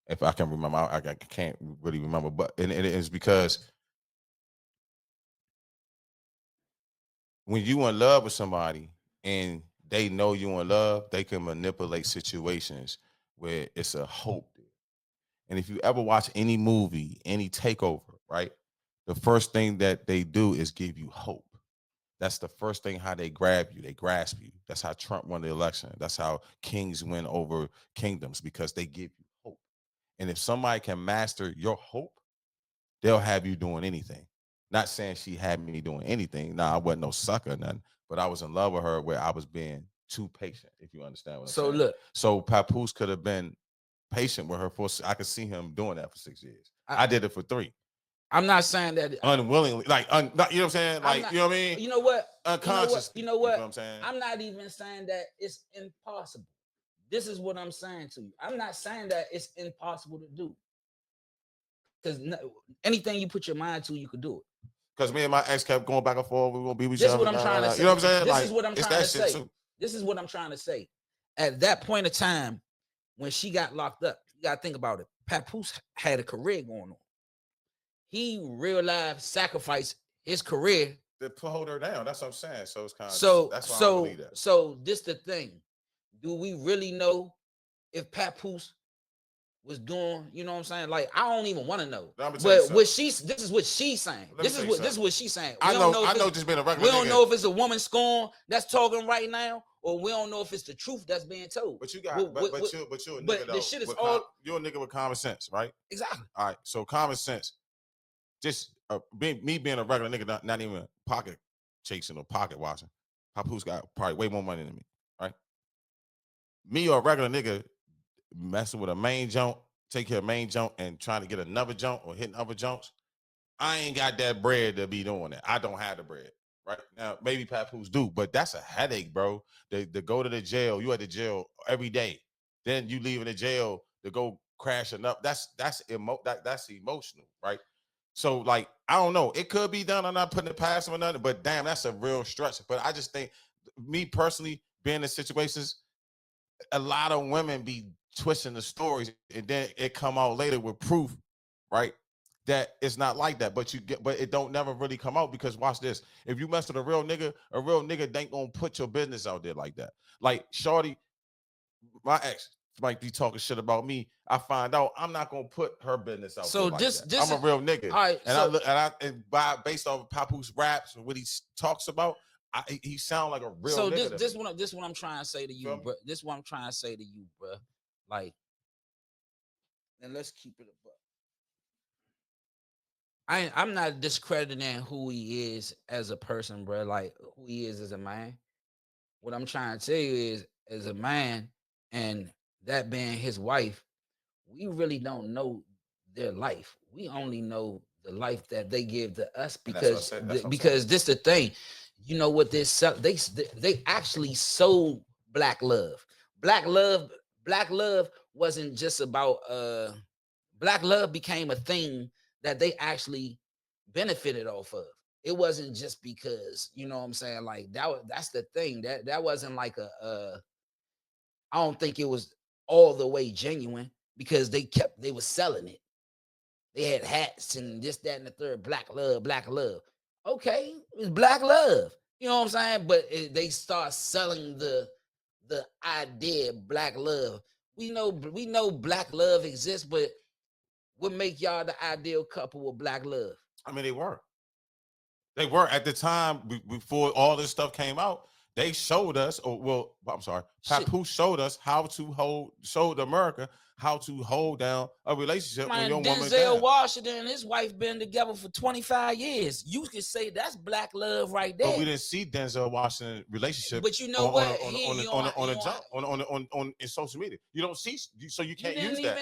If I can remember, I can't really remember, but it is because when you in love with somebody and they know you in love, they can manipulate situations where it's a hope. And if you ever watch any movie, any takeover, right? The first thing that they do is give you hope. That's the first thing how they grab you, they grasp you. That's how Trump won the election. That's how kings win over kingdoms because they give you hope. And if somebody can master your hope, they'll have you doing anything. Not saying she had me doing anything. Nah, I wasn't no sucker or nothing, but I was in love with her where I was being too patient, if you understand what I'm saying. Look. So Papoose could have been patient with her I could see him doing that for 6 years. I did it for 3. I'm not saying that unwillingly, like you know what I'm saying, like you know what I mean. You know what? Unconscious. You know what? I'm saying. I'm not even saying that it's impossible. This is what I'm saying to you. I'm not saying that it's impossible to do. Because anything you put your mind to, you could do it. Because me and my ex kept going back and forth. We won't be with each other. This is what I'm trying to say. You know what I'm saying? This is what I'm trying to say. This is what I'm trying to say. At that point of time, when she got locked up, you gotta think about it. Papoose had a career going on. He real life sacrificed his career to hold her down. That's what I'm saying. So it's kind of that's why I believe that. So this the thing. Do we really know if Papoose was doing, you know what I'm saying? Like, I don't even want to know. But this is what she's saying. This is what she's saying. I know just being a regular. We don't know if it's a woman scorn that's talking right now, or we don't know if it's the truth that's being told. But you got, What- but what- you're a nigga but though. the shit is with all you're a nigga with common sense, right? exactly. All right. So common sense, just me being a regular nigga, not even pocket chasing or pocket watching. Papoose got probably way more money than me, right? Me or a regular nigga messing with a main jump, take care of main jump, and trying to get another jump or hitting other jumps. I ain't got that bread to be doing that. I don't have the bread. Right now, maybe Papoose do, but that's a headache, bro. To go to the jail, you at the jail every day. Then you leaving the jail to go crashing up. That's emotional, right? So like, I don't know. It could be done. I'm not putting it past him or nothing, but damn, that's a real stretch. But I just think, me personally, being in situations, a lot of women be twisting the stories, and then it come out later with proof, right? That it's not like that, but it don't never really come out, because watch this. If you mess with a real nigga ain't gonna put your business out there like that. Like Shorty, my ex, might be talking shit about me. I find out, I'm not gonna put her business out there like that. I'm a real nigga, all right, and so, I look and by based on Papoose raps and what he talks about, he sound like a real so nigga. this what I'm trying to say to you, Feel me? bro. This what I'm trying to say to you, bro. Like, and let's keep it above. I'm not discrediting who he is as a person, bro. Like who he is as a man. What I'm trying to tell you is, as a man, and that being his wife, we really don't know their life. We only know the life that they give to us, And that's what I because said. That's what I'm because saying. this the thing. You know what they actually sold black love. Black love wasn't just about black love became a thing that they actually benefited off of. It wasn't just because, you know what I'm saying, like that's the thing. That wasn't like I don't think it was all the way genuine, because they were selling it. They had hats and this, that, and the third. Black love, black love. Okay, it's black love. You know what I'm saying? But they start selling the idea of black love. We know black love exists, but what make y'all the ideal couple with black love? I mean, they were. They were at the time before all this stuff came out. They showed us, I'm sorry, Papoose showed us showed America how to hold down a relationship when your woman Denzel Washington and his wife been together for 25 years. You could say that's black love right there. But we didn't see Denzel Washington relationship. But you know what? On in social media, you don't see, so you can't use that.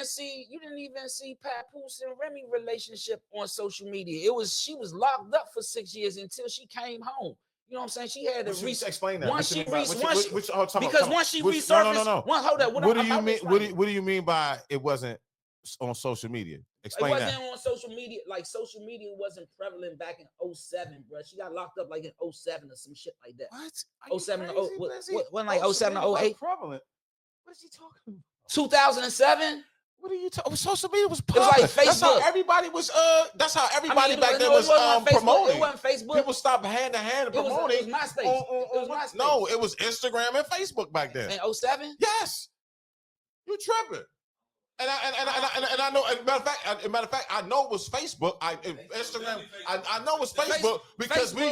You didn't even see Papoose and Remy relationship on social media. She was locked up for 6 years until she came home. You know what I'm saying? She had to explain that. Once she resurfaced. No. Hold up. What do you mean? What do you mean by it wasn't on social media? Explain that. It wasn't on social media. Like, social media wasn't prevalent back in 07, bro. She got locked up like in 07 or some shit like that. What? 07 to what like 07 to 08? Prevalent. What is he talking about? 2007? What are you talking? Social media was popular. It was like Facebook. That's how everybody was. That's how everybody back then was promoting. It wasn't Facebook. People stopped hand to hand promoting. It was MySpace. It was MySpace. No, it was Instagram and Facebook back then. In 07? Yes. You tripping? And I know. As a matter of fact, I know it was Facebook. Instagram. I know it was Facebook because we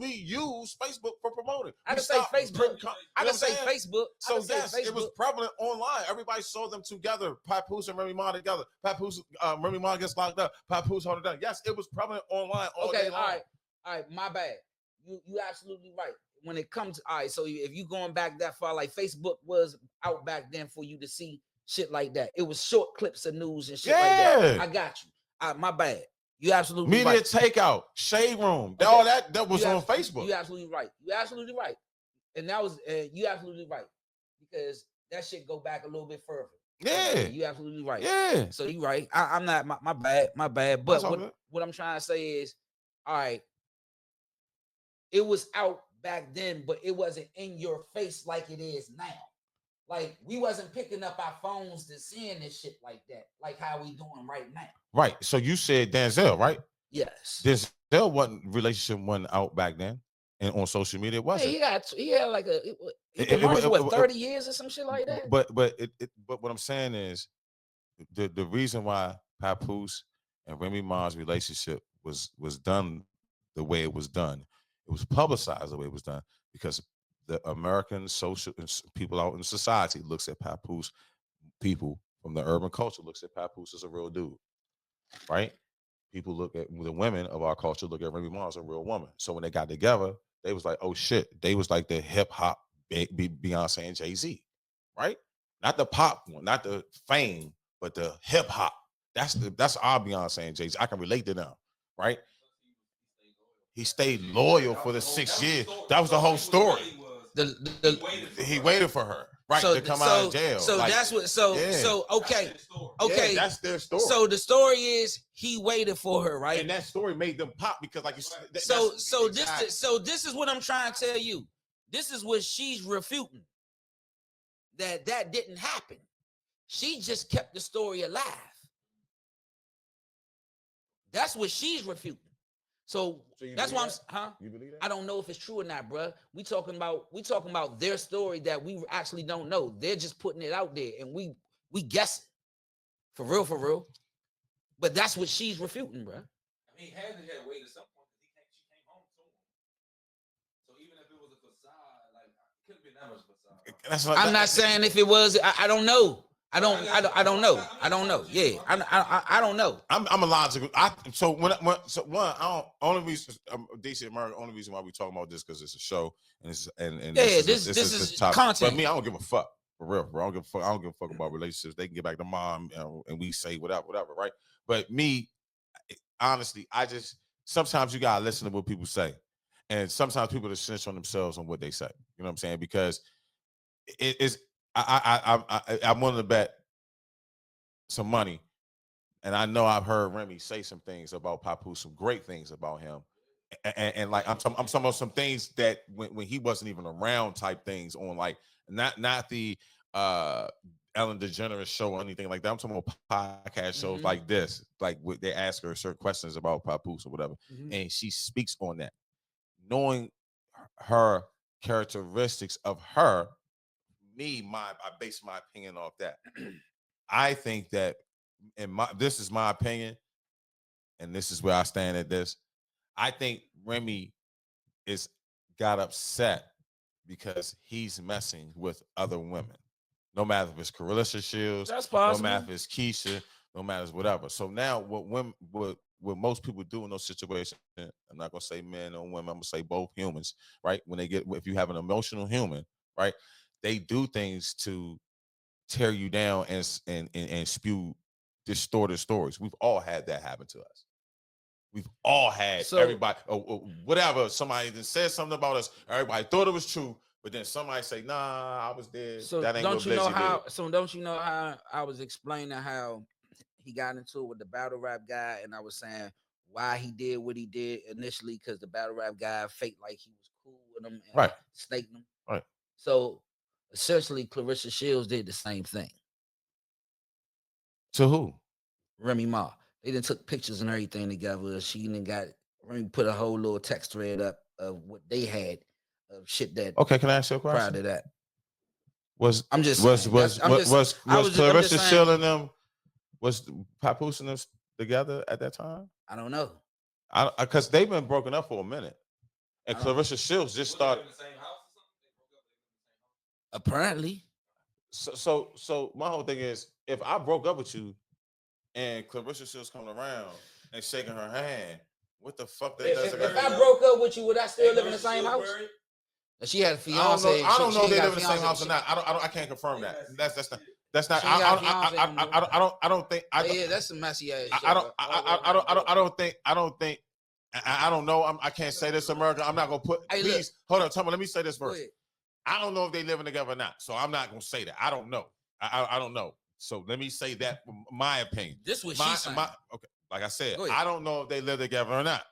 use Facebook for promoting. I can say Facebook. I can say Facebook. So yes, it was prevalent online. Everybody saw them together. Papoose and Remy Ma together. Papoose, Remy Ma gets locked up. Papoose hold it down. Yes, it was prevalent online all day long. All right. My bad. You absolutely right. When it comes, all right. So if you going back that far, like Facebook was out back then for you to see shit like that. It was short clips of news and shit like that. I got you. My bad. You absolutely Media right. Takeout, Shade Room, all that was on Facebook. You absolutely right. You absolutely right. And that was you absolutely right, because that shit go back a little bit further. Yeah, you absolutely right. Yeah. So you right. I'm not my bad. But what I'm trying to say is, all right, it was out back then, but it wasn't in your face like it is now. Like, we wasn't picking up our phones to seeing this shit like that, like how we doing right now. Right. So you said Denzel, right? Yes. Denzel relationship wasn't out back then, and on social media it wasn't. Yeah, he had like what 30 years or some shit like that. But what I'm saying is, the reason why Papoose and Remy Ma's relationship was done the way it was done, it was publicized the way it was done, because the American social people out in society looks at Papoose. People from the urban culture looks at Papoose as a real dude, right? People look at the women of our culture look at Remy Ma as a real woman. So when they got together, they was like, oh shit, they was like the hip hop Beyonce and Jay-Z, right? Not the pop one, not the fame, but the hip hop. That's our Beyonce and Jay-Z. I can relate to them, right? He stayed loyal for the 6 years. That was the whole story. He waited for her, right, to come out of jail. So like, that's what. Okay, yeah, that's their story. So the story is he waited for her, right? And that story made them pop because, like you said, this is what I'm trying to tell you. This is what she's refuting. That didn't happen. She just kept the story alive. That's what she's refuting. So that's why You believe that? I don't know if it's true or not, bro. We talking about their story that we actually don't know. They're just putting it out there, and we guessing. For real. But that's what she's refuting, bro. I mean, he had to wait at some point because she came home to him. So even if it was a facade, like it couldn't be that much facade. I'm not saying if it was. I don't know. I don't know. I don't know. Yeah, I don't know. I'm a logical. Only reason DC America. Only reason why we talking about this because it's a show and this is topic. content. But me, I don't give a fuck for real, bro. I don't give a fuck about relationships. They can get back to mom, and we say whatever, right? But me, honestly, sometimes you gotta listen to what people say, and sometimes people just snitch on themselves on what they say. You know what I'm saying? Because it is. I wanted to bet some money, and I know I've heard Remy say some things about Papoose, some great things about him, and like I'm talking about some things that when he wasn't even around type things on like not the Ellen DeGeneres show or anything like that. I'm talking about podcast shows like this, like they ask her certain questions about Papoose or whatever, and she speaks on that, knowing her characteristics of her. I base my opinion off that. I think that this is my opinion, and this is where I stand at this. I think Remy got upset because he's messing with other women. No matter if it's Carissa Shields, that's possible. No matter if it's Keisha, no matter whatever. So now what most people do in those situations, I'm not gonna say men or women, I'm gonna say both humans, right? If you have an emotional human, right? They do things to tear you down and spew distorted stories. We've all had that happen to us. We've all had everybody whatever. Somebody then said something about us. Everybody thought it was true, but then somebody say, "Nah, I was there." So that ain't don't you know how? Did. So don't you know how I was explaining how he got into it with the battle rap guy, and I was saying why he did what he did initially because the battle rap guy faked like he was cool with him and snaking him. Right. So essentially, Clarissa Shields did the same thing. To who? Remy Ma. They done took pictures and everything together. She then Remy put a whole little text thread up of what they had of shit that. Okay, can I ask you a question? Prior to that, was Clarissa Shields and them, was Papoose and them together at that time? I don't know. Because they've been broken up for a minute, and Clarissa Shields just started. Apparently. So my whole thing is, if I broke up with you and Clarissa Shields coming around and shaking her hand, what the fuck that does? If I broke up with you, would I still live in the same house? She had a fiance. I don't know if they live in the same house or not. I can't confirm that. That's not. I don't think. Yeah, that's some messy ass. I don't know. I can't say this, America. I'm not gonna put. Hey, please hold on. Tell me. Let me say this first. I don't know if they living together or not, so I'm not gonna say that. I don't know. I don't know. So let me say that my opinion. This was she saying. Okay, like I said, I don't know if they live together or not.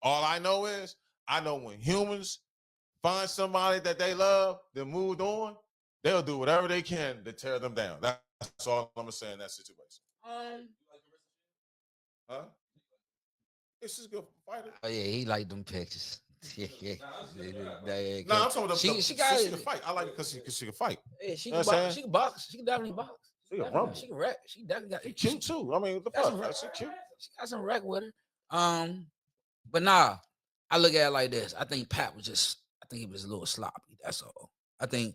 All I know is I know when humans find somebody that they love, that moved on, they'll do whatever they can to tear them down. That's all I'm gonna say in that situation. Huh? It's just good fighter. Oh yeah, he liked them pictures. Yeah. No, I'm talking about she can fight. I like it because she can fight. Yeah, she can box. She can box. She can definitely box. She can rumble. She can wreck. She definitely got. She cute too. I mean, the fuck? She cute. She got some wreck with her. But nah, I look at it like this. I think Pat was just I think he was a little sloppy. That's all. I think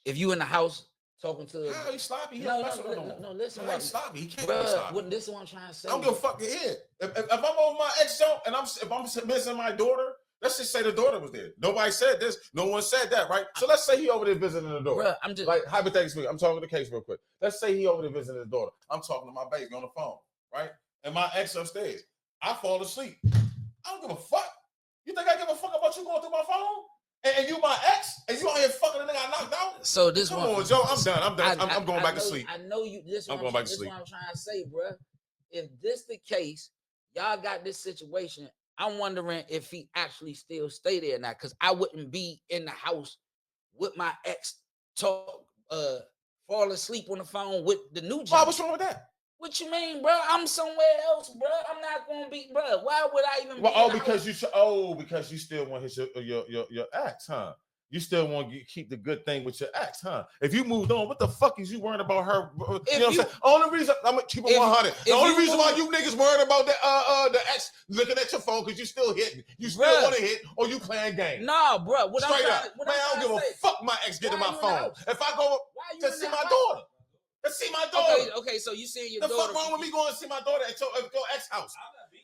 if you in the house talking to How he sloppy? He no, mess with him. no, listen, No, he ain't sloppy. He can't be bruh, sloppy. what this is what I'm trying to say. I don't give a fuck to hear. If I'm over my ex show and if I'm missing my daughter, let's just say the daughter was there. Nobody said this. No one said that, right? So let's say he over there visiting the daughter. Bruh, I'm just Like hypothetically speaking, I'm talking the case real quick. Let's say he over there visiting his daughter. I'm talking to my baby on the phone, right? And my ex upstairs. I fall asleep. I don't give a fuck. You think I give a fuck about you going through my phone? And you my ex? And you out here fucking the nigga I knocked out? so this Come one. on, Joe. I'm done. I'm going back to know, sleep. I know you. This I'm what going back to this sleep. what I'm trying to say, bruh. If this the case, y'all got this situation. I'm wondering if he actually still stay there now, because I wouldn't be in the house with my ex fall asleep on the phone with the new Why? job. What's wrong with that? What you mean, bro? I'm somewhere else, bro. I'm not gonna be, bro. Why would I even? Well, be because you still want your ex, huh? You still want to keep the good thing with your ex, huh? If you moved on, what the fuck is you worrying about her? You know what I'm saying? Only reason I'm gonna keep it 100. The only reason why you niggas worried about the ex looking at your phone because you still hitting, you still want to hit, or you playing games. Nah, bro. Straight up, man. I don't give a fuck. My ex getting my phone. If I go to see my daughter. Let's see my daughter. Okay, so you seeing your the daughter. The fuck wrong with me going to see my daughter at your ex house?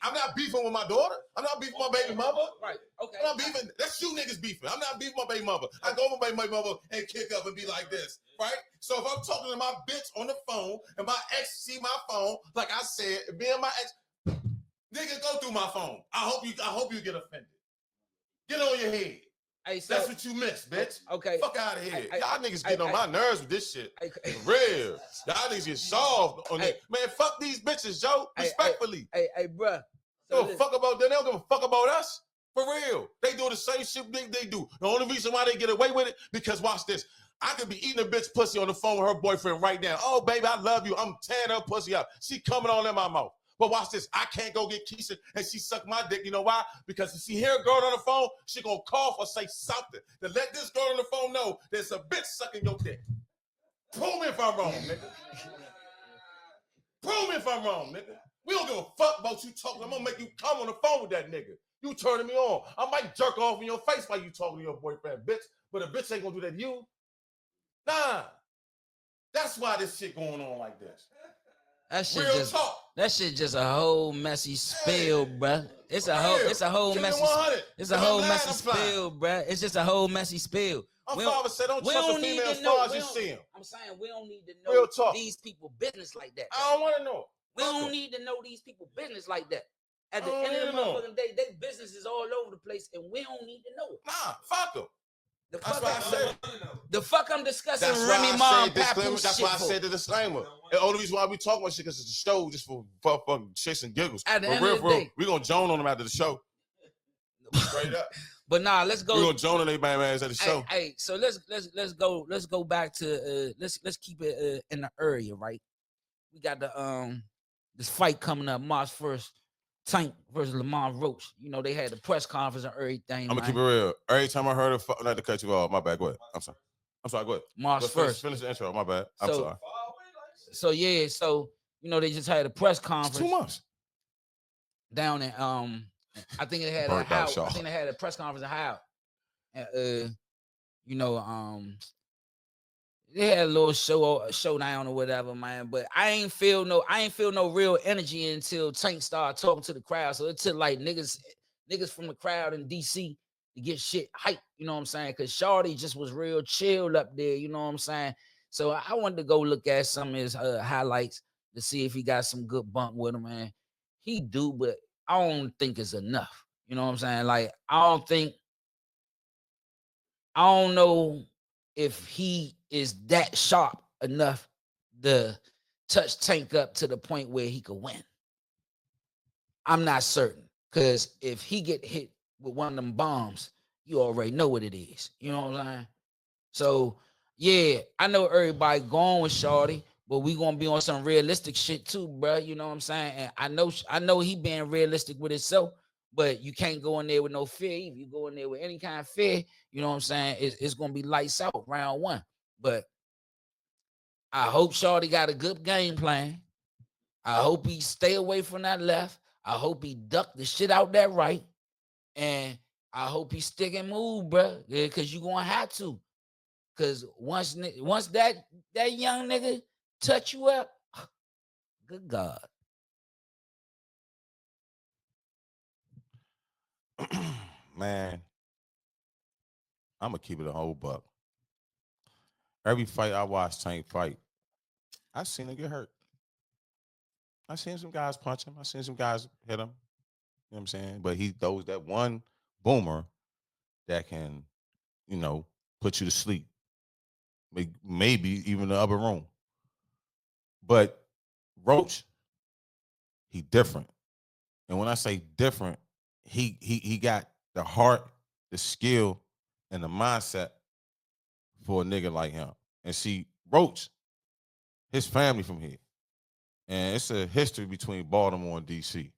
I'm not beefing with my daughter. I'm not beefing with my baby mother. Right, okay. I'm not beefing. That's you niggas beefing. I'm not beefing my baby mother. I go with my baby mother and kick up and be like this, right? So if I'm talking to my bitch on the phone and my ex see my phone, like I said, me and my ex, nigga go through my phone. I hope you get offended. Get on your head. Hey, so, that's what you missed, bitch. Okay. Fuck out of here. Y'all niggas getting on my nerves with this shit. For real. Y'all niggas get soft on it. Man, fuck these bitches, Joe. Respectfully. Hey, bruh. So fuck about them. They don't give a fuck about us. For real. They do the same shit they do. The only reason why they get away with it, because watch this. I could be eating a bitch pussy on the phone with her boyfriend right now. Oh, baby, I love you. I'm tearing her pussy up. She coming on in my mouth. But watch this. I can't go get Keisha and she suck my dick. You know why? Because if she hear a girl on the phone, she gonna cough or say something to let this girl on the phone know there's a bitch sucking your dick. Prove me if I'm wrong, nigga. Prove me if I'm wrong, nigga. We don't give a fuck about you talking. I'm gonna make you come on the phone with that nigga. You turning me on. I might jerk off in your face while you talking to your boyfriend, bitch. But a bitch ain't gonna do that to you. Nah. That's why this shit going on like this. That shit Real just talk. That shit just a whole messy spill, bruh. It's a whole messy spill, bruh. It's just a whole messy spill. I'm father said don't trust a female as far as you see him. I'm saying we don't need to know talk. These people business like that. I don't want to know. We don't need to know these people business like that. At the end of the motherfucking day, their business is all over the place, and we don't need to know it. Nah, fuck them. That's why I said the fuck I'm discussing Remy Ma and Papoose. That's why I said the disclaimer. The only reason why we talk about shit because it's a show just for fucking shits and giggles. At the end of the day, we gonna joan on them after the show. Straight up. But nah, let's go. We gonna joan on they bad ass at the show. Hey, so let's go back to let's keep it in the area, right? We got this fight coming up March 1st. Tank versus Lamont Roach. You know, they had the press conference and everything. I'm gonna keep it real. Every time I heard it, not to cut you off, my bad. Go ahead. I'm sorry. Go ahead. March 1st. Finish the intro. My bad. I'm sorry. So you know, they just had a press conference. It's 2 months. Down in I think it had I think they had a press conference in Howard. And you know, they had a little showdown or whatever, man. But I ain't feel no real energy until Tank started talking to the crowd. So it took like niggas from the crowd in DC to get shit hype, you know what I'm saying? Cause Shorty just was real chill up there, you know what I'm saying? So I wanted to go look at some of his highlights to see if he got some good bump with him, man. He do, but I don't think it's enough. You know what I'm saying? Like, I don't know if he is that sharp enough to touch Tank up to the point where he could win. I'm not certain. Because if he get hit with one of them bombs, you already know what it is. You know what I'm saying? So, yeah, I know everybody going with Shorty, but we gonna be on some realistic shit too, bro. You know what I'm saying? And I know he being realistic with himself, but you can't go in there with no fear. If you go in there with any kind of fear, you know what I'm saying? It's gonna be lights out round one. But I hope Shorty got a good game plan. I hope he stay away from that left. I hope he duck the shit out that right. And I hope he stick and move, bro. Yeah, cause you gonna have to. Cause once that young nigga touch you up, good God. Man, I'm gonna keep it a whole buck. Every fight I watch, Tank fight, I seen him get hurt. I seen some guys punch him. I seen some guys hit him. You know what I'm saying? But he throws that one boomer that can, you know, put you to sleep. Maybe even the upper room. But Roach, he different. And when I say different, he got the heart, the skill, and the mindset for a nigga like him. And see, Roach, his family from here. And it's a history between Baltimore and DC.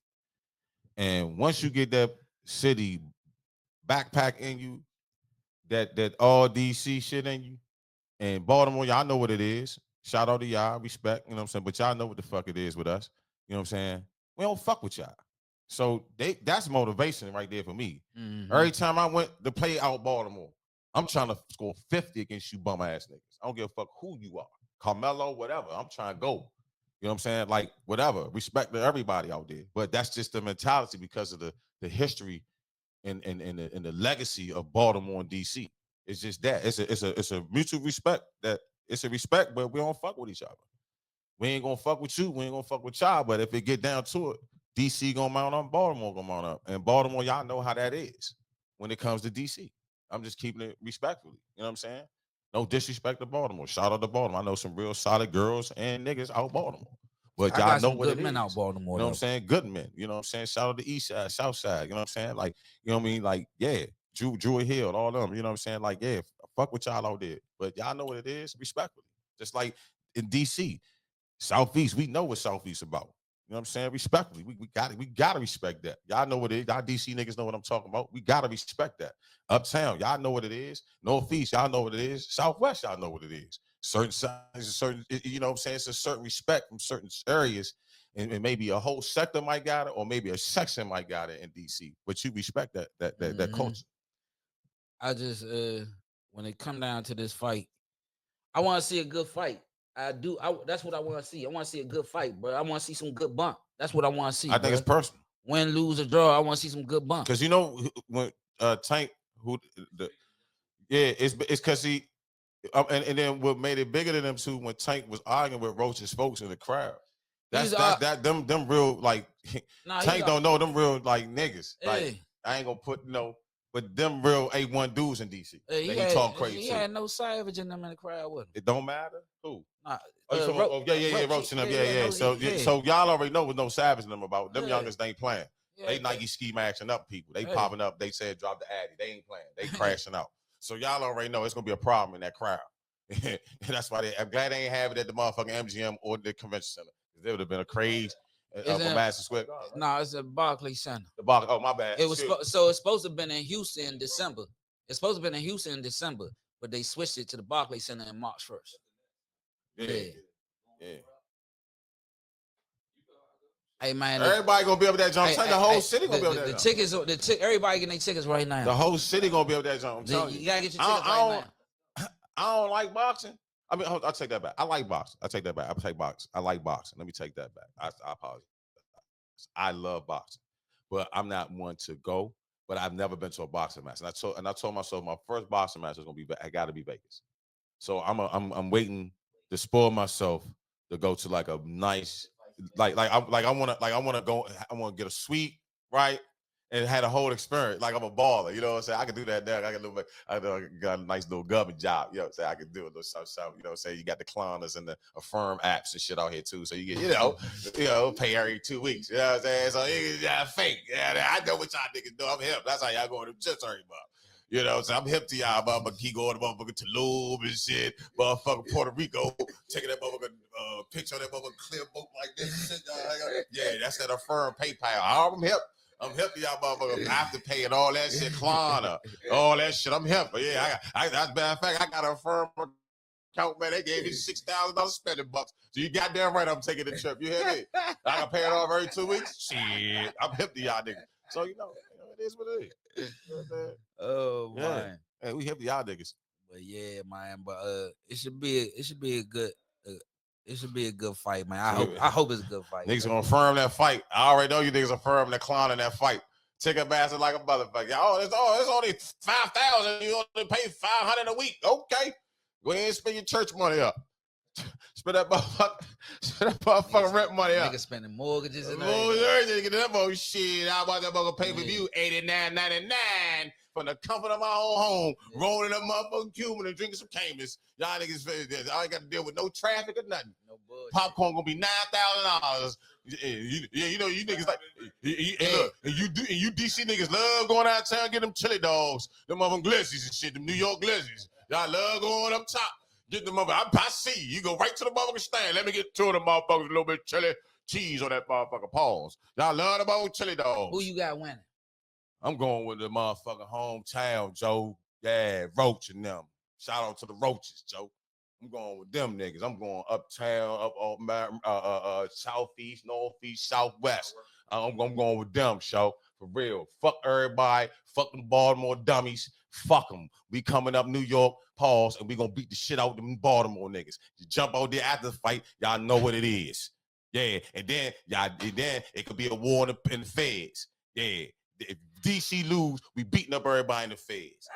And once you get that city backpack in you, that all DC shit in you, and Baltimore, y'all know what it is. Shout out to y'all, respect, you know what I'm saying? But y'all know what the fuck it is with us. You know what I'm saying? We don't fuck with y'all. So that's motivation right there for me. Mm-hmm. Every time I went to play out Baltimore, I'm trying to score 50 against you bum ass niggas. I don't give a fuck who you are. Carmelo, whatever. I'm trying to go. You know what I'm saying? Like, whatever. Respect to everybody out there. But that's just the mentality because of the history and the legacy of Baltimore and DC. It's just that. It's a mutual respect that it's a respect, but we don't fuck with each other. We ain't gonna fuck with you. We ain't gonna fuck with y'all. But if it get down to it, DC gonna mount up, Baltimore gonna mount up. And Baltimore, y'all know how that is when it comes to DC. I'm just keeping it respectfully. You know what I'm saying? No disrespect to Baltimore. Shout out to Baltimore. I know some real solid girls and niggas out Baltimore. But I y'all got know some what good it men is. out Baltimore. You know what though. I'm saying? Good men. You know what I'm saying? Shout out to East Side, South Side. You know what I'm saying? Like, you know what I mean? Like, yeah, Drew Hill, all them. You know what I'm saying? Like, yeah, fuck with y'all out there. But y'all know what it is, respectfully. Just like in DC, Southeast, we know what Southeast about. You know what I'm saying? Respectfully. We gotta respect that. Y'all know what it is. Y'all DC niggas know what I'm talking about. We gotta respect that. Uptown, y'all know what it is. Northeast, y'all know what it is. Southwest, y'all know what it is. Certain sizes, certain, you know what I'm saying? It's a certain respect from certain areas. And maybe a whole sector might got it, or maybe a section might got it in DC. But you respect that culture. I just when it come down to this fight, I want to see a good fight. I do. That's what I want to see. I want to see a good fight, bro. I want to see some good bump. That's what I want to see. I think it's personal. Win, lose, or draw. I want to see some good bump. Because you know when Tank it's because he and then what made it bigger than them two when Tank was arguing with Roach's folks in the crowd. Them real like Tank don't know them real like niggas. Like I ain't gonna put but them real A1 dudes in DC. He talk crazy. He had no Savage in them in the crowd with him. It don't matter who. Nah, Roach in them. Yeah. So y'all already know with no Savage in them about them youngers. They ain't playing. They Nike ski maxing up people. They popping up. They said drop the Addy. They ain't playing. They crashing out. So y'all already know it's gonna be a problem in that crowd. And that's why I'm glad they ain't have it at the motherfucking MGM or the convention center. There would have been a craze for Madison Square Garden. Right? No, it's at Barclays Center. Oh, my bad. It was so it's supposed to have been in Houston in December. It's supposed to have been in Houston in December, but they switched it to the Barclays Center in March 1st. Yeah. Hey man, everybody gonna be able to that jump. The whole city gonna be able to that jump. The tickets, everybody getting their tickets right now. The whole city gonna be able to that jump. I'm telling you. You gotta get your tickets right now. I don't like boxing. I mean, I'll take that back. I like boxing. I take that back. I take boxing. I like boxing. Let me take that back. I apologize. I love boxing, but I'm not one to go. But I've never been to a boxing match, and I told myself my first boxing match is gonna be. I got to be Vegas. So I'm waiting to spoil myself to go to like a nice, I want to go. I want to get a suite, right? And had a whole experience. Like I'm a baller, you know what I'm saying? I can do that now. I got a nice little government job, you know what I'm saying? I can do a little something, you know what I'm saying? You got the Klarnas and the Affirm apps and shit out here too. So you get, pay every 2 weeks, you know what I'm saying? So fake. Yeah, I know what y'all niggas do. I'm hip. That's how y'all going to chips every month. You know, so I'm hip to y'all, motherfucker. Keep going to motherfucker Tulum and shit. Motherfucker Puerto Rico, taking that motherfucker picture of that motherfucker clear boat like this. Yeah, that's that Affirm PayPal. I'm hip. I'm hip to y'all motherfuckers. After paying all that shit, Klarna, all that shit. I'm hip. But yeah, as a matter of fact, I got a Affirm account, man. They gave me $6,000 spending bucks. So you goddamn right I'm taking the trip. You hear me? I got paid off every 2 weeks. Shit. I'm hip to y'all niggas. So, It is what it is. You know what I'm saying? Oh Yeah. man. Hey, we hip to y'all niggas. But yeah, man. But it should be a good it should be a good fight, man. I hope it's a good fight. Niggas gonna firm that fight. I already know you niggas are firm that clown in that fight. Ticket bastard like a motherfucker. Oh, it's only 5,000. You only pay 500 a week. Okay. Go ahead and spend your church money up. Spend that motherfucking rent money up. Niggas spending mortgages and everything. Get that motherfucker shit. I want that motherfucker pay per view $89.99 from the comfort of my own home. Rolling up motherfucking Cuban and drinking some Cayman's. Y'all niggas, I ain't got to deal with no traffic or nothing. No bullshit. Popcorn gonna be $9,000. Yeah, you know you niggas like you DC niggas love going out of town get them chili dogs, them motherfucking glizzies and shit, them New York glizzies. Y'all love going up top. Get the motherfucker. I see you go right to the motherfucking stand. Let me get two of them motherfuckers with a little bit of chili cheese on that motherfucker. Pause. Y'all love the motherfucking chili dogs. Who you got winning? I'm going with the motherfucking hometown, Joe. Yeah, Roach and them. Shout out to the Roaches, Joe. I'm going with them niggas. I'm going uptown, up southeast, northeast, southwest. I'm going with them, show. For real. Fuck everybody. Fuck them Baltimore dummies. Fuck them. We coming up New York, pause, and we gonna beat the shit out of them Baltimore niggas. You jump out there after the fight, y'all know what it is. Yeah, and then it could be a war in the feds. Yeah, if DC lose, we beating up everybody in the feds.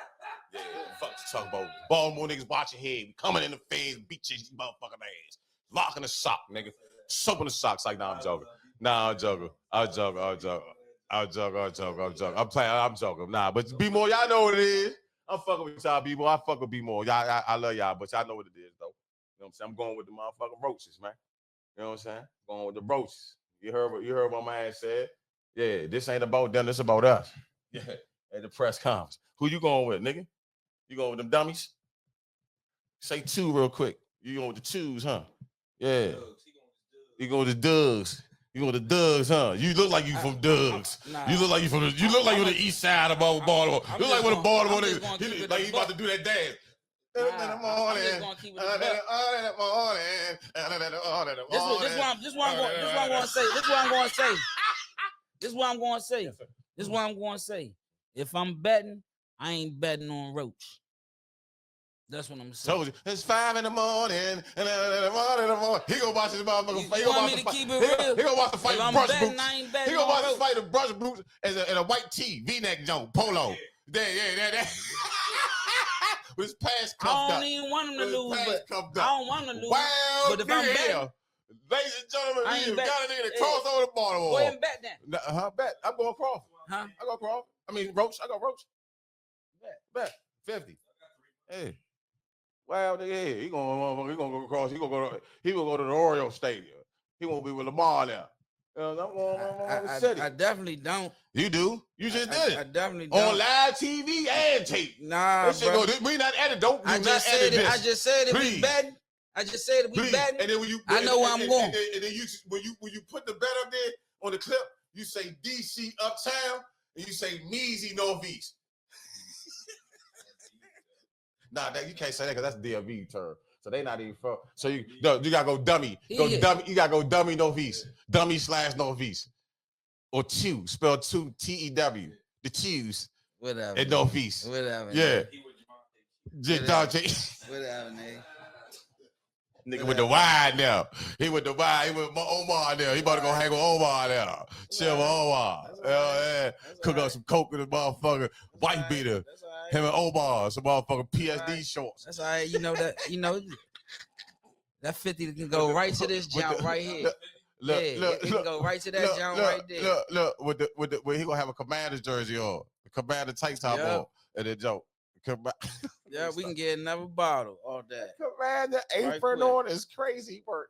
Yeah, fuck you talking about. Baltimore niggas watch your head. We coming in the feds, beat your motherfucking ass. Locking the sock, nigga. Soaping the socks like, nah, I'm joking. Nah, I'm joking. I'm joking. Nah, but B-More, y'all know what it is. I'm fucking with y'all, B-More. I fuck with B-More. Y'all, I love y'all, but y'all know what it is, though. You know what I'm saying? I'm going with the motherfucking Roaches, man. You know what I'm saying? Going with the Roaches. You heard what my ass said? Yeah, this ain't about them. This about us. Yeah, at the press conference. Who you going with, nigga? You going with them dummies? Say two real quick. You going with the twos, huh? Yeah. You going with the Dugs. You going with the Dugs, huh? You look like you from Dugs. You look like you from the east side of Baltimore. You look like one of Baltimore niggas. Like he about to do that dance. This is what I'm going to say. If I'm betting, I ain't betting on Roach. That's what I'm saying. Told you, it's 5 in the morning, and in the morning. He gonna watch his motherfucking fight. He gonna watch the fight with brush boots. He gonna watch the fight with brush boots and a white tee, V-neck joint, polo. Yeah. With his pants cuffed up. I don't even want him to lose, but I don't want him to lose. Wow, but if I'm betting, ladies and gentlemen, you got a nigga that cross over the Baltimore. Go ahead and bet then. Bet. I'm going cross. Huh? I go cross. I mean, Roach. I go Roach. Bet. 50. Hey. Well, yeah, he gonna go across. He gonna go to the Oreo Stadium. He won't be with Lamar now. I'm going I definitely don't. You do? You just did it. I definitely don't. On live TV and tape. Nah, bro. We not edit. Don't. I just said it. I just said it. We betting. I just said it. We betting. And then when you, I know where I'm going. And then when you put the bet up there on the clip, you say DC Uptown and you say Measy Northeast. Nah, you can't say that because that's DMV term. So they not even from. So you gotta go dummy. Dummy. You gotta go dummy Northeast. Dummy / Northeast. Or two. Spelled two T-E-W. The Q's. Whatever. And Northeast. Whatever. Yeah. Whatever, nigga. Nigga with the Y now. He with the Y. He with Omar now. He about to go hang with Omar now. Chill with Omar. Yeah. Cook up some coke with the motherfucker. White beater. Him and Omar. Some motherfucking PSD shorts. That's all right. You know that 50 can go right to this jump right here. Look, it can go right to that jump right there. Look. He gonna have a Commander's jersey on. The Commander tight top on. And then joke. Yeah, we can get another bottle all day. Commander apron on is crazy work.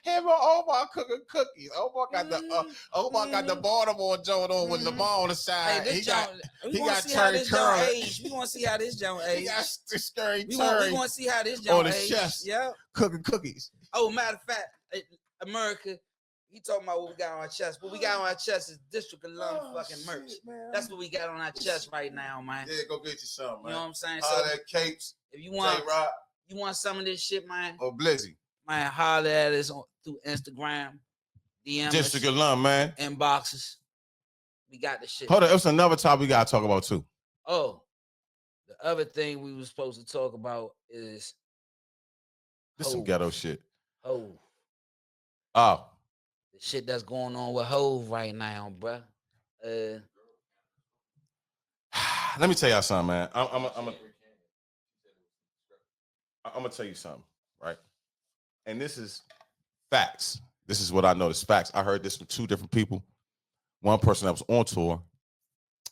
Him and Omar cooking cookies. Omar got the Baltimore joint on with Lamar on the side. Hey, he got Terry Curry. We gonna see how this joint age. He got scary We Terry gonna see how this joint on the age. chest. Yeah. Cooking cookies. Oh, matter of fact, America. He talking about what we got on our chest. What we got on our chest is District Alum fucking merch. Man. That's what we got on our chest right now, man. Yeah, go get you some, man. You know what I'm saying? All that capes. If you want some of this shit, man. Or Blizzy. Man, holler at us through Instagram, DM District Alum, man. inboxes. we got the shit. Hold on, it's another topic we gotta talk about too. Oh, the other thing we was supposed to talk about is This some Hove. ghetto shit. Hove. Oh, The shit that's going on with Hove right now, bruh. let me tell y'all something, man. I'm gonna tell you something, right? And this is facts. This is what I know. It's facts. I heard this from two different people. One person that was on tour,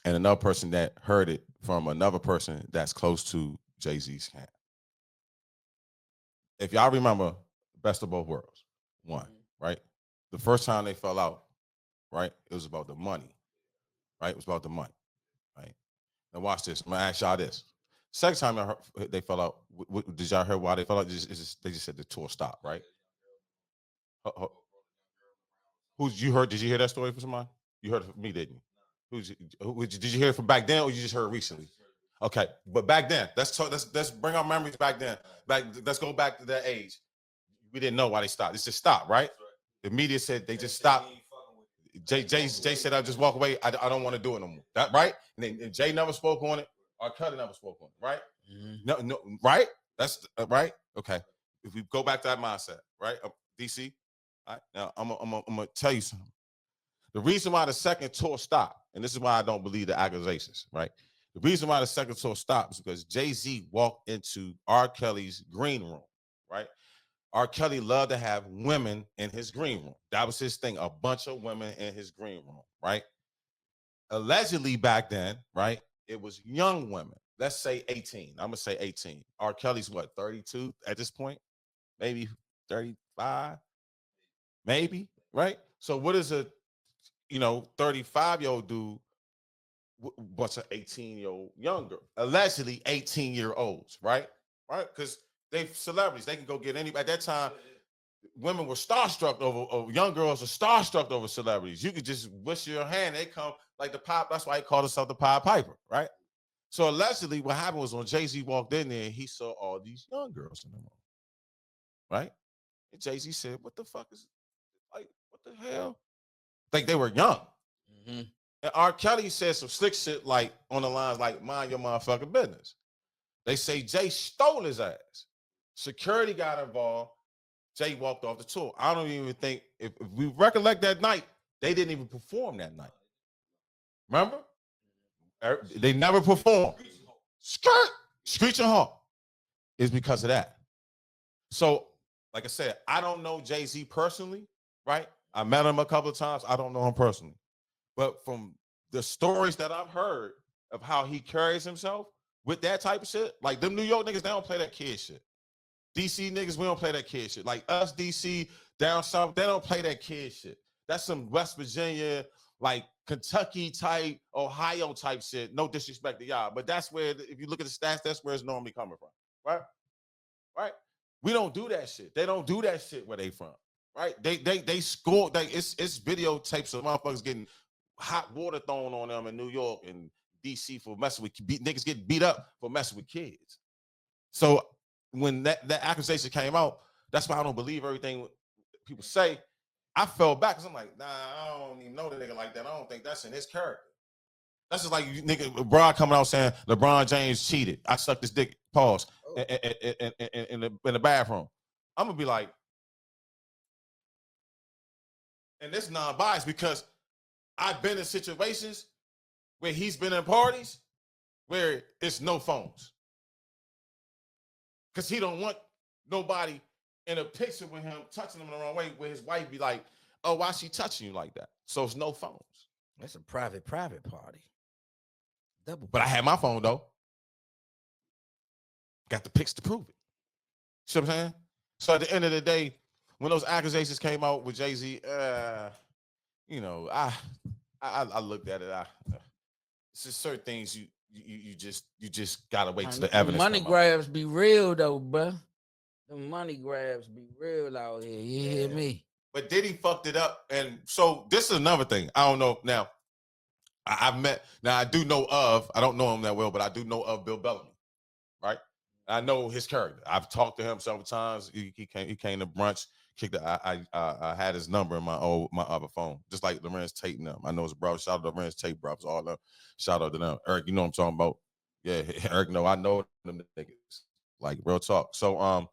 and another person that heard it from another person that's close to Jay-Z's camp. If y'all remember, Best of Both Worlds, one, right? The first time they fell out, right? It was about the money, right? It was about the money, right? Now watch this. I'm gonna ask y'all this. Second time they fell out, did y'all hear why they fell out? They just said the tour stopped, right? Who's you heard? Did you hear that story from somebody? You heard it from me, didn't you? Did you hear it from back then, or you just heard it recently? Okay, but back then, let's bring our memories back then. Let's go back to that age. We didn't know why they stopped. It's just stopped, right? The media said they just stopped. Jay said, "I just walk away. I don't want to do it no more." That right? And then Jay never spoke on it. Our Cuddy never spoke on it, right? No, right? That's right. Okay. If we go back to that mindset, right? DC. All right. Now I'm gonna tell you something. The reason why the second tour stopped, and this is why I don't believe the accusations, right? The reason why the second tour stopped is because Jay-Z walked into R. Kelly's green room, right? R. Kelly loved to have women in his green room. That was his thing, a bunch of women in his green room, right? Allegedly back then, right, it was young women. Let's say 18. I'm going to say 18. R. Kelly's what, 32 at this point? Maybe 35? Maybe, right? So what is a 35-year-old dude bunch of 18-year-old younger, allegedly 18-year-olds, right? Right? Because they celebrities, they can go get anybody. At that time, women were starstruck over young girls are starstruck over celebrities. You could just wish your hand, they come like the pop. That's why he called himself the Pied Piper, right? So allegedly, what happened was when Jay-Z walked in there, he saw all these young girls in the room, right? And Jay-Z said, "What the fuck is like? What the hell?" Like they were young. Mm-hmm. And R. Kelly said some slick shit like on the lines like, "Mind your motherfucking business." They say Jay stole his ass. Security got involved. Jay walked off the tour. I don't even think, if we recollect that night, they didn't even perform that night. Remember? They never performed. Screeching Hawk is because of that. So, like I said, I don't know Jay-Z personally, right? I met him a couple of times. I don't know him personally. But from the stories that I've heard of how he carries himself with that type of shit, like them New York niggas, they don't play that kid shit. DC niggas, we don't play that kid shit. Like us, DC, down south, they don't play that kid shit. That's some West Virginia, like Kentucky type, Ohio type shit. No disrespect to y'all, but that's where, if you look at the stats, that's where it's normally coming from, right? Right? We don't do that shit. They don't do that shit where they from, right? They score. It's videotapes of motherfuckers getting hot water thrown on them in New York and DC for messing with niggas getting beat up for messing with kids. So when that accusation came out, that's why I don't believe everything people say. I fell back because I'm like, nah, I don't even know the nigga like that. I don't think that's in his character. That's just like nigga LeBron coming out saying LeBron James cheated. I sucked his dick. Pause. In the bathroom. I'm gonna be like, and this non-biased because I've been in situations where he's been in parties where it's no phones. Because he don't want nobody in a picture with him touching him the wrong way where his wife be like, "Oh, why she touching you like that?" So it's no phones. That's a private party. Double. But I had my phone though. Got the pics to prove it. See what I'm saying? So at the end of the day, when those accusations came out with Jay-Z, I looked at it. It's just certain things you just gotta wait till the evidence. Money grabs be real though, bro. The money grabs be real out here. You hear me? But Diddy fucked it up, and so this is another thing. I don't know now. I've met now. I do know of. I don't know him that well, but I do know of Bill Bellamy, right? I know his character. I've talked to him several times. He came to brunch, kicked it. I had his number in my other phone, just like Lorenz Tate and them. I know his brother. Shout out to Lorenz Tate, brothers, all them. Shout out to them. Eric, you know what I'm talking about? Yeah, Eric, no, I know them niggas. Like real talk. So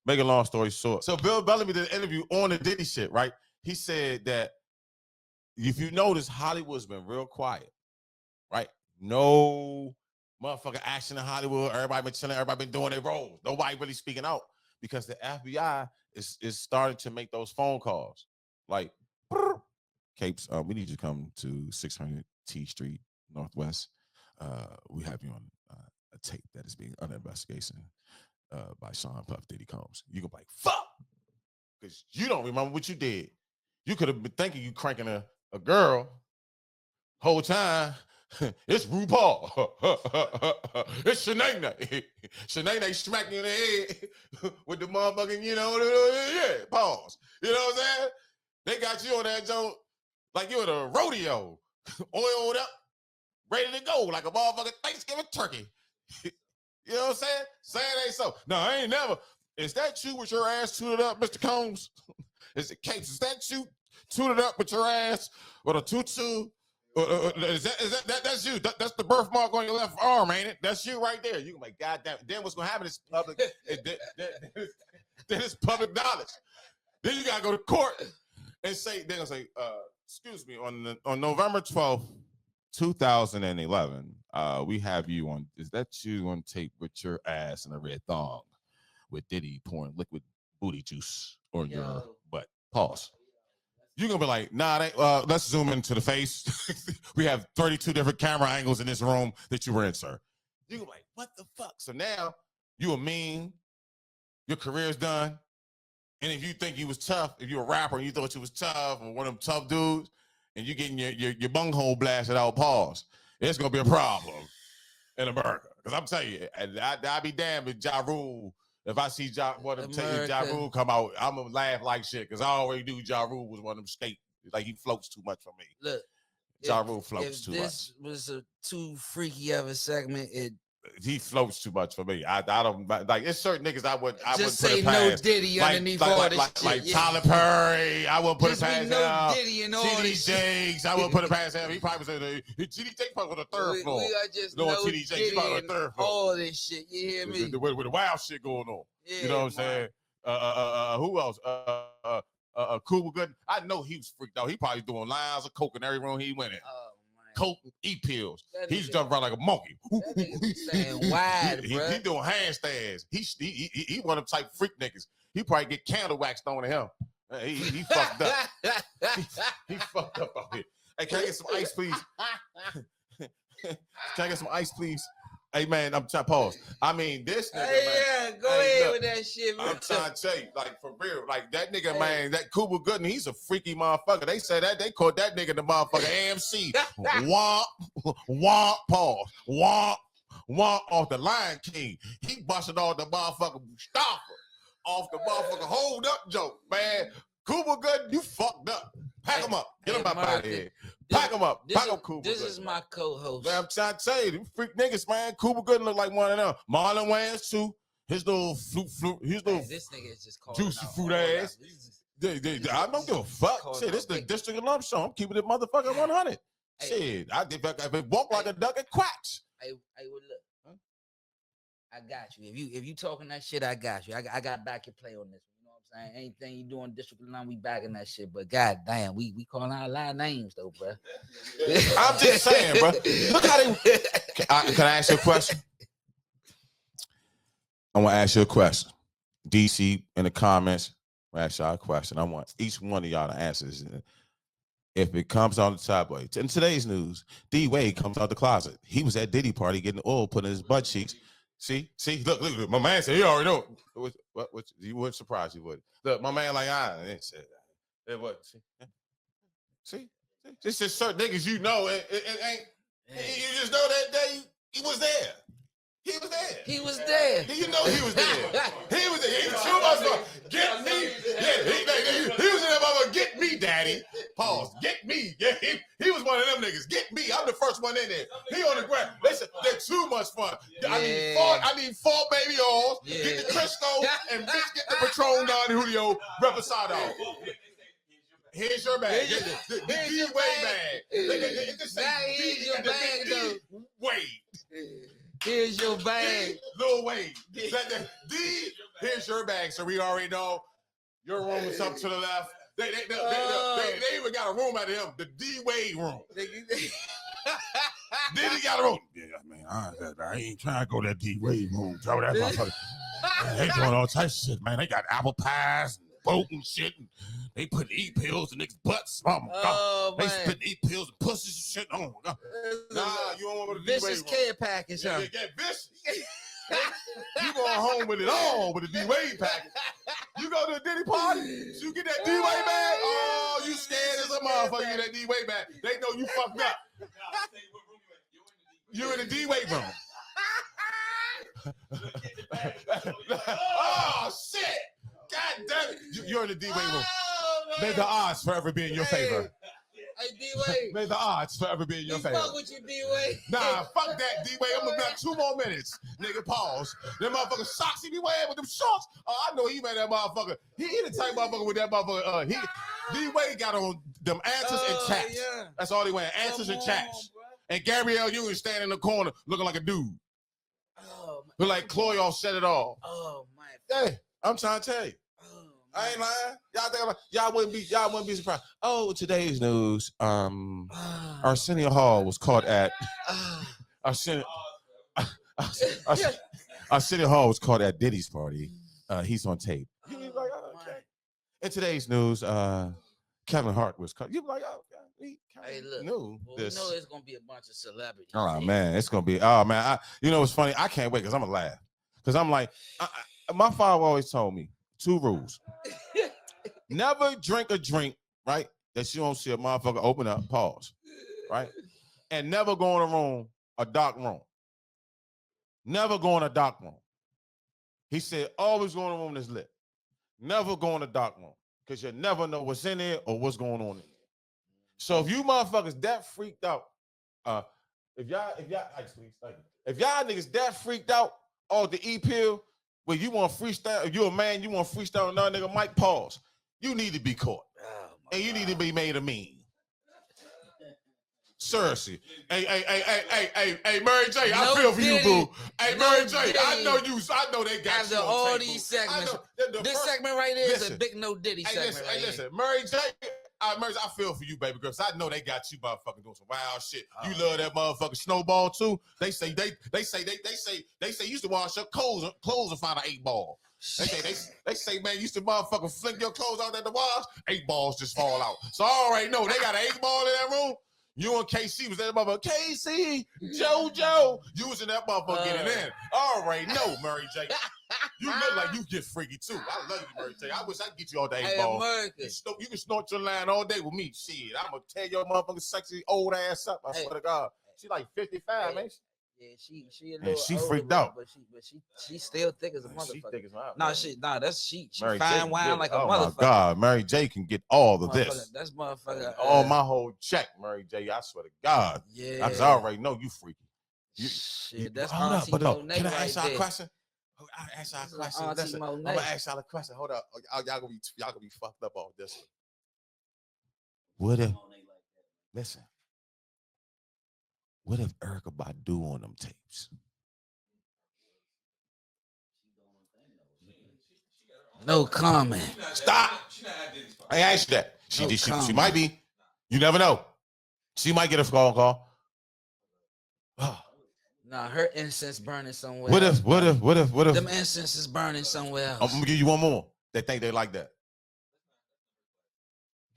make a long story short. So Bill Bellamy did an interview on the Diddy shit, right? He said that if you notice, Hollywood's been real quiet, right? No motherfucking action in Hollywood. Everybody been chilling. Everybody been doing their roles. Nobody really speaking out because the FBI is starting to make those phone calls. Like, Capes, we need you to come to 600 T Street Northwest. We have you on a tape that is being under investigation by Sean Puff Diddy Combs. You can be like, fuck, because you don't remember what you did. You could have been thinking you cranking a girl whole time. It's RuPaul. It's Shanae. Shanae smacking you in the head with the motherfucking, yeah, pause. You know what I'm saying? They got you on that joint like you at a rodeo, oiled up, ready to go like a motherfucking Thanksgiving turkey. You know what I'm saying? Saying ain't so. No, I ain't never. Is that you with your ass tooted up, Mr. Combs? Is it Capes? Is that you tooted up with your ass with a tutu? That's you. That's the birthmark on your left arm, ain't it? That's you right there. You like, God damn. Then what's gonna happen is public. Then it's public knowledge. Then you gotta go to court and say, they're gonna say, excuse me, on November 12th, 2011, we have you on. Is that you on tape with your ass in a red thong with Diddy pouring liquid booty juice on your butt? Pause. You're gonna be like, nah, let's zoom into the face. We have 32 different camera angles in this room that you were in, sir. You're gonna be like, what the fuck? So now you a meme, your career's done. And if you think you was tough, if you're a rapper and you thought you was tough or one of them tough dudes, and you're getting your bunghole blasted out, pause, it's gonna be a problem in America. Because I'm telling you, I'd be damned if Ja Rule. If I see Ja Rule come out, I'm gonna laugh like shit because I already knew Ja Rule was one of them state, like he floats too much for me. Look, Ja Rule floats too much. This was a too freaky of a segment. He floats too much for me. I don't like. It's certain niggas I wouldn't say put it past. No Diddy underneath all this shit. Like Tyler Perry, I wouldn't put it past him. No Diddy and all this shit. TD Jakes, I wouldn't put it past him. He probably was TD Jakes probably on the third floor. We are just no No TD Jakes probably on the third floor. All this shit, you hear me? With the wild shit going on. Yeah, you know what I'm saying? Who else? Cuba Gooding. I know he was freaked out. He probably doing lines of coke in every room he went in. Coke and E-pills. He's jumping around like a monkey. Staying wide, bro. He doing handstands. He one of them type freak niggas. He probably get candle wax thrown at him. He fucked up. he fucked up out here. Hey, can I get some ice, please? Can I get some ice, please? Hey, man, I'm trying to pause. I mean, this nigga, yeah, go ahead with that shit, man. I'm trying to tell you, like, for real. Like, that nigga, man, that Cuba Gooding, he's a freaky motherfucker. They say that, they called that nigga the motherfucker AMC. Womp, pause. Womp off the Lion King. He busted off the motherfucker Mustafa off the motherfucker hold up joke, man. Cuba Gooding, you fucked up. Pack him up. Get him up out of here. Pack him up. Pack him, Cuba This Gooding, is my co-host. Man, I'm trying to tell you, them freak niggas, man. Cuba Gooding look like one of them. Marlon Wayans, too. His little flute, his little this nigga is just juicy fruit ass. I don't give a fuck. Shit, this is the District of Love show. I'm keeping it motherfucking 100. Shit, if it walk like a duck, it quacks. Hey, well, look. Huh? I got you. If you talking that shit, I got you. I got back your play on this. You know what I'm saying? Anything you doing District of Love, we backing that shit. But god damn, we calling out a lot of names though, bro. I'm just saying, bro. Look how they. Can I ask you a question? I want to ask you a question. DC in the comments, I'm ask y'all a question. I want each one of y'all to answer this. If it comes on the top, in today's news, D Wade comes out the closet. He was at Diddy party getting oil put in his butt cheeks. See, look, my man said he already know. What you wouldn't surprise you would. Look, my man like I said it what? See, this is certain niggas you know. It ain't. You just know that day he was there. He was there. He was there. You know he was there. He was there. He was get me. Yeah, he was in there, mama, get me daddy. Pause. Get me. Yeah, he was one of them niggas. Get me. I'm the first one in there. He on the ground. They said they're too much fun. I need four baby oils. Get the Crisco and bitch get the Patron Don Julio Reposado. Here's your bag. The D-Wade bag. It just say D and the big D. Wade. Here's your bag. Lil Wade. D, here's your bag. So we already know your room is up to the left. They even got a room out of him. The D-Wade room. Then he got a room. Yeah, man, I ain't trying to go to that D-Wade room, Joe. That's motherfucker. They doing all types of shit, man. They got apple pies and boat and shit. And they put E-pills in niggas' butts. Oh, my God. They spit E-pills and pussies and shit. Oh, my God. Nah, you don't want to go to the vicious D-Wade room. care package, huh? Yeah, get vicious. You going home with it all with the D-Wade package. You go to a Diddy party, so you get that D-Wade bag. Oh, you scared as a motherfucker. You get that D-Wade bag. They know you fucked up. You in the D-Wade room. Oh shit! God damn it! You're in the D-Wade room. May the odds forever be in your favor. Hey, D-Wade. May the odds forever be in your favor. Fuck with you, D-Wade. Nah, fuck that, D-Wade. I'm gonna got 2 more minutes. Nigga, pause. Them motherfucking socks he be wearing with them shorts. Oh, I know he made that motherfucker. He the type motherfucker with that motherfucker. D-Wade got on them answers and chats. Yeah. That's all he wearing. Answers and chats. And Gabrielle Union standing in the corner looking like a dude. Oh, look like Chloe all set it all. Oh my. Hey, I'm trying to tell you. I ain't lying. Y'all wouldn't be surprised. Oh, today's news. Arsenio Hall was caught at Arsenio Hall was caught at Diddy's party. He's on tape. Like, oh, okay. In today's news, Kevin Hart was caught. You be like, oh, hey, look, knew this. You know it's gonna be a bunch of celebrities. Oh man, it's gonna be. Oh man, you know what's funny? I can't wait because I'm gonna laugh. Because I'm like, my father always told me 2 rules. Never drink a drink, right, that you don't see a motherfucker open up, pause, right? And never go in a dark room. Never go in a dark room. He said, always go in a room that's lit. Never go in a dark room, because you never know what's in there or what's going on in there. So if you motherfuckers that freaked out, if y'all niggas that freaked out off the E-pill, where you want freestyle, if you're a man, you want freestyle another nigga, Mike, pause. You need to be caught. And you need to be made a meme. Seriously. Hey, Mary J, I feel for you, boo. Hey, Mary J, I know they got after you all these segments. This segment right here is a big no Diddy segment. Listen, Mary J, I feel for you, baby, because I know they got you motherfucking doing some wild shit. You love that motherfucking Snowball too. They say you used to wash your clothes and find an 8-ball. They say, man, you used to motherfucking flick your clothes out at the wash, 8 balls just fall out. So I already know they got an 8-ball in that room. You and KC was that motherfucker. KC, JoJo, you was in that motherfucker getting in. I already know, Mary J. You look like you get freaky too. I love you, Mary J. I wish I could get you all the 8-ball. You can snort your line all day with me. Shit, I'm gonna tear your motherfucking sexy old ass up. I swear to God. She like 55, man. Yeah, she a little she older, freaked out, but she still thick as a motherfucker. She thick as my She Mary fine J, wine like a motherfucker. Oh my God, Mary J can get all of this. That's motherfucker. All my whole check, Mary J. I swear to God. Yeah, I already know you freaky. Shit, that's hold up, Monet. Can I right ask y'all a there. question? I ask y'all a question. I'm gonna ask y'all a question. Hold up, y'all gonna be fucked up off this one. What if Erykah Badu on them tapes? No comment. Stop. I asked you that. She might be. You never know. She might get a phone call. Nah, her incense burning somewhere. What if? Them incense is burning somewhere else. I'm gonna give you one more. They think they like that.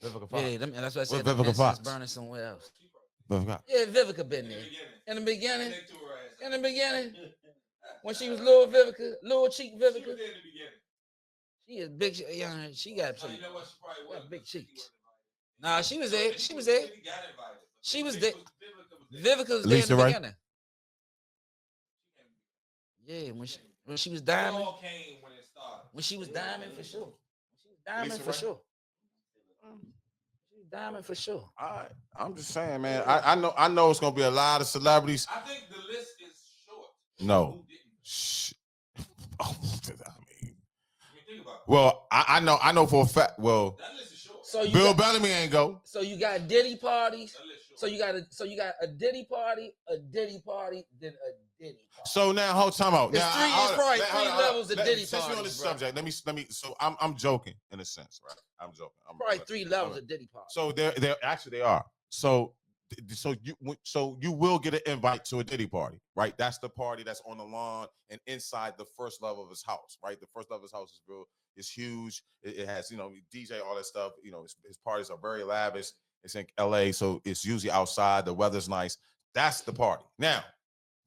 Yeah, that's what I said. Vivica Incense Fox burning somewhere else. Vivica. Yeah, Vivica been there. In the beginning, when she was little Vivica, little cheek Vivica. She is big. She got some. Big cheeks. Nah, she was there. She was there. Vivica was there in the beginning. Yeah, when she was diamond. When she was diamond for sure. She was diamond for sure. Diamond for sure. I'm just saying, man. I know it's gonna be a lot of celebrities. I think the list is short. No. Who didn't? Shh. Oh, I mean, Think about it. well, I know for a fact. Well, That list is short. So you Bill got, Bellamy ain't go. so you got Diddy parties. That list short. So you got a Diddy party, then a Diddy party. So now, hold time out. It's now, three- it's probably three levels of Diddy Since we're on parties, this bro. subject, let me. So I'm joking in a sense, right? I'm joking. Probably 3 levels of Diddy parties. So they're actually they are. So you will get an invite to a Diddy party, right? That's the party that's on the lawn and inside the first level of his house, right? The first level of his house is real. It's huge. It has, DJ, all that stuff. His parties are very lavish. It's in LA, so it's usually outside. The weather's nice. That's the party. Now,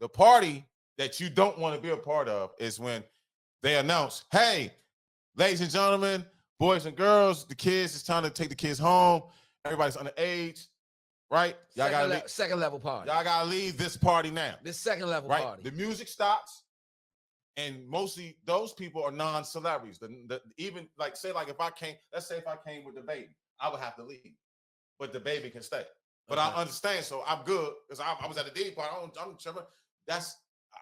the party that you don't want to be a part of is when they announce, hey, ladies and gentlemen, boys and girls, the kids, it's time to take the kids home. Everybody's underage, right? Second level party. Y'all gotta leave this party now. This second level Right? party. The music stops, and mostly those people are non-celebrities. Even like if I came, let's say if I came with the baby, I would have to leave, but the baby can stay. But I understand, so I'm good because I was at the Diddy party. I'm tripping.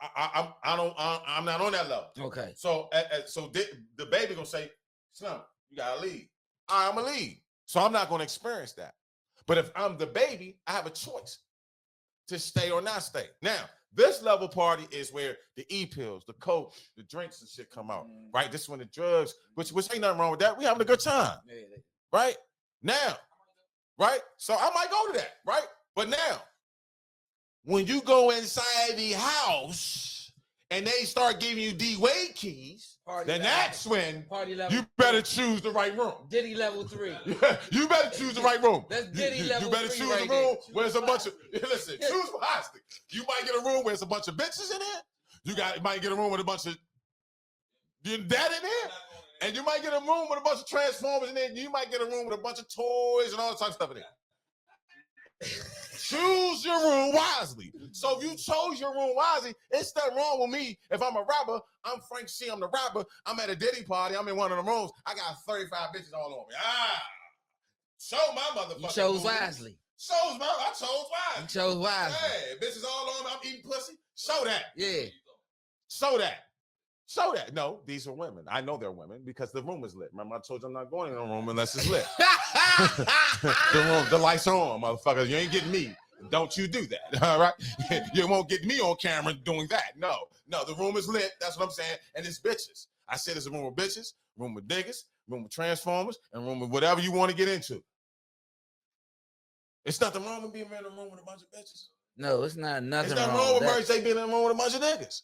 I'm not on that level. Okay. So the baby gonna say, "Son, you gotta leave." I'm gonna leave. So I'm not gonna experience that. But if I'm the baby, I have a choice to stay or not stay. Now, this level party is where the e-pills, the coke, the drinks and shit come out. Right? This is when the drugs, which ain't nothing wrong with that. We having a good time. Right? Now, right? So I might go to that, right? But now, when you go inside the house and they start giving you D-Wade keys, then that's when you better choose the right room. Diddy level 3. You better choose the right room. That's Diddy level 3. You better choose right a room there. where there's a bunch of, listen, choose wisely. You might get a room where there's a bunch of bitches in there. You might get a room with a bunch of that in there. And you might get a room with a bunch of Transformers in there. You might get a room with a bunch of toys and all that type of stuff in there. Choose your room wisely. So if you chose your room wisely, it's nothing wrong with me. If I'm a rapper, I'm Frank C. I'm the rapper. I'm at a Diddy party. I'm in one of the rooms. I got 35 bitches all over me. Show my motherfucker. You chose wisely. I chose wisely. You chose wisely. Hey, bitches all on me. I'm eating pussy. Show that. Yeah. Show that. Show that. No, these are women. I know they're women because the room is lit. Remember, I told you I'm not going in the room unless it's lit. The lights are on, motherfuckers. You ain't getting me. Don't you do that. All right? You won't get me on camera doing that. No, the room is lit. That's what I'm saying. And it's bitches. I said it's a room with bitches, room with niggas, room with Transformers, and room with whatever you want to get into. It's nothing wrong with being in a room with a bunch of bitches. No, it's not nothing It's nothing wrong with Murray J being in a room with a bunch of niggas.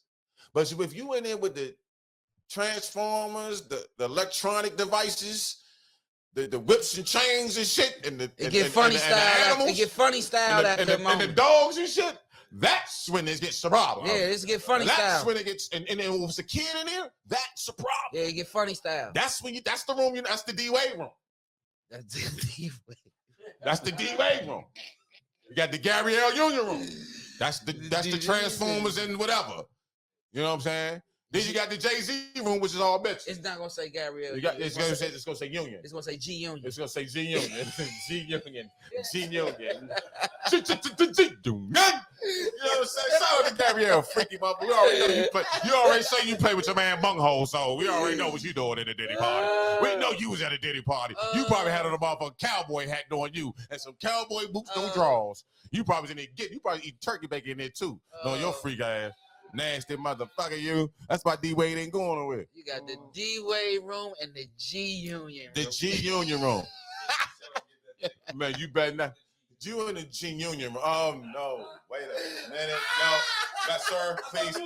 But if you in there with the Transformers, the electronic devices, the whips and chains and shit, and it get funny style. It get funny style at the moment. And the dogs and shit. That's when it gets a problem. Yeah, it's get funny style. That's when it gets, and if it's a kid in there, that's a problem. Yeah, it get funny style. That's the room. That's the D-Wade room. That's the D-Wade. That's the D-Wade room. You got the Gabrielle Union room. That's the Transformers and whatever. You know what I'm saying? Then you got the Jay-Z room, which is all bitches. It's not gonna say Gabrielle. It's gonna say Union. It's gonna say G Union. It's gonna say G Union. G Union. G Union. You know what I'm saying? Shout out to Gabrielle, freaky mother. We already know you play. You already say you play with your man Bunghole, so we already know what you doing at the Diddy party. We know you was at a Diddy party. You probably had on a motherfucking cowboy hat on you and some cowboy boots, no drawers. You probably was in there you probably eat turkey bacon in there too. No, your freak ass. Nasty motherfucker, you. That's why D-Wade ain't going nowhere. You got the D-Wade room and the G-Union room. The G-Union room. Man, you better not. You in the G-Union room. Oh, no. Wait a minute. No, sir, please.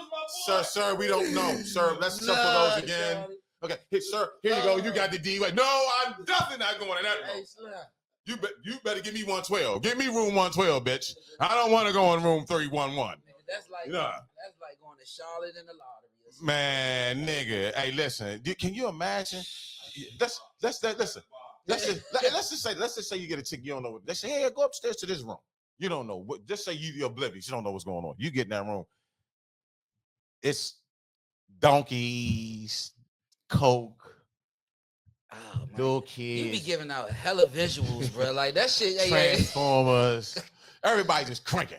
Sir, we don't know. Sir, let's shuffle those again. Okay, sir, here you go. You got the D-Wade. No, I'm definitely not going in that room. You better give me 112. Give me room 112, bitch. I don't want to go in room 311. That's like going to Charlotte in the lottery. Man, nigga. Hey, listen. Can you imagine? Listen. Let's just say you get a chick you don't know. They say, hey, go upstairs to this room. You don't know. Just say you're oblivious. You don't know what's going on. You get in that room. It's donkeys, coke, Oh, man. little You be kids, giving out hella visuals, bro. Like that shit. Transformers. Everybody just cranking.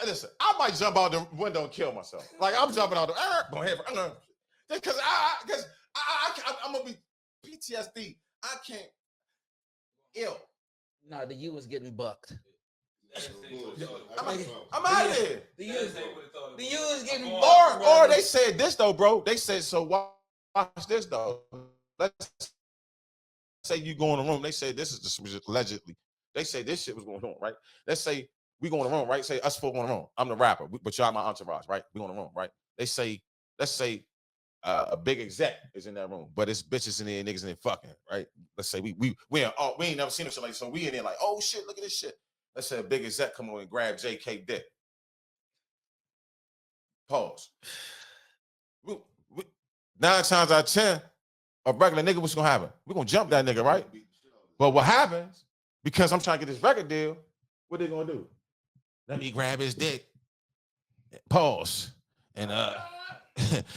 Listen, I might jump out the window and kill myself. Like I'm jumping out the go ahead, because I'm gonna be PTSD. I can't ill. Nah, the U was getting bucked. I'm out of here. The U is getting Or bucked. they said this though, bro. They said so. Watch this though. Let's say you go in the room. They say this is just allegedly. They say this shit was going on, right? Let's say we go in the room, right? Say us four go in the room. I'm the rapper, but y'all my entourage, right? We go in the room, right? They say, let's say a big exec is in that room, but it's bitches in there, niggas in there fucking, right? Let's say we ain't never seen them shit like so. We in there like, oh shit, look at this shit. Let's say a big exec come on and grab JK dick. Pause. 9 times out of 10, a regular nigga, what's gonna happen? We're gonna jump that nigga, right? But what happens, because I'm trying to get this record deal, what they gonna do? Let me grab his dick. Pause. And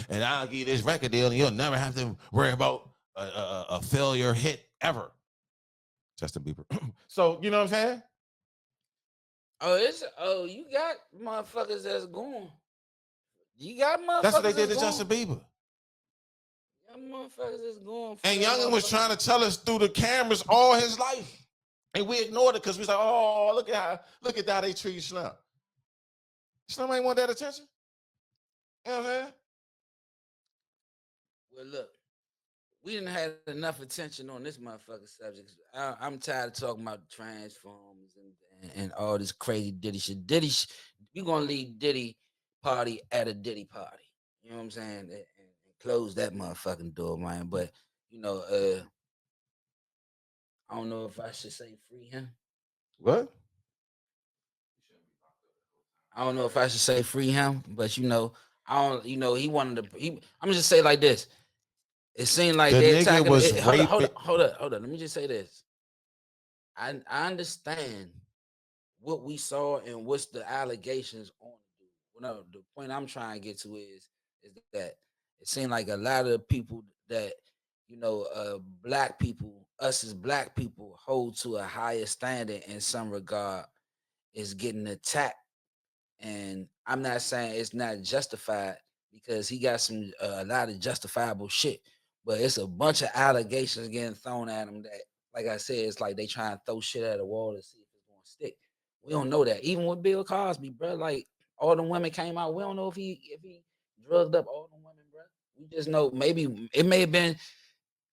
and I'll give you this record deal, and you'll never have to worry about a failure hit ever. Justin Bieber. So you know what I'm saying? You got motherfuckers that's going. You got motherfuckers. That's what they did to Justin Bieber. Motherfuckers is going. And Youngin was trying to tell us through the cameras all his life, and we ignored it because we was like, "Oh, look at how they treat Slim. Slim ain't want that attention." You know what I'm saying? Well, look, we didn't have enough attention on this motherfucking subject. I'm tired of talking about Transformers and all this crazy Diddy shit. We gonna leave Diddy party at a Diddy party. You know what I'm saying? And close that motherfucking door, man. But you know, I don't know if I should say free him. What? I don't know if I should say free him, but you know, he wanted to. I'm gonna just say like this. It seemed like they attacking. Hold up. Let me just say this. I understand what we saw and what's the allegations on the dude. No, the point I'm trying to get to is that it seemed like a lot of the people that black people, us as black people, hold to a higher standard in some regard, is getting attacked. And I'm not saying it's not justified because he got a lot of justifiable shit, but it's a bunch of allegations getting thrown at him that, like I said, it's like they trying to throw shit at the wall to see if it's gonna stick. We don't know that. Even with Bill Cosby, bro, like all the women came out. We don't know if he drugged up all the women, bro. We just know maybe it may have been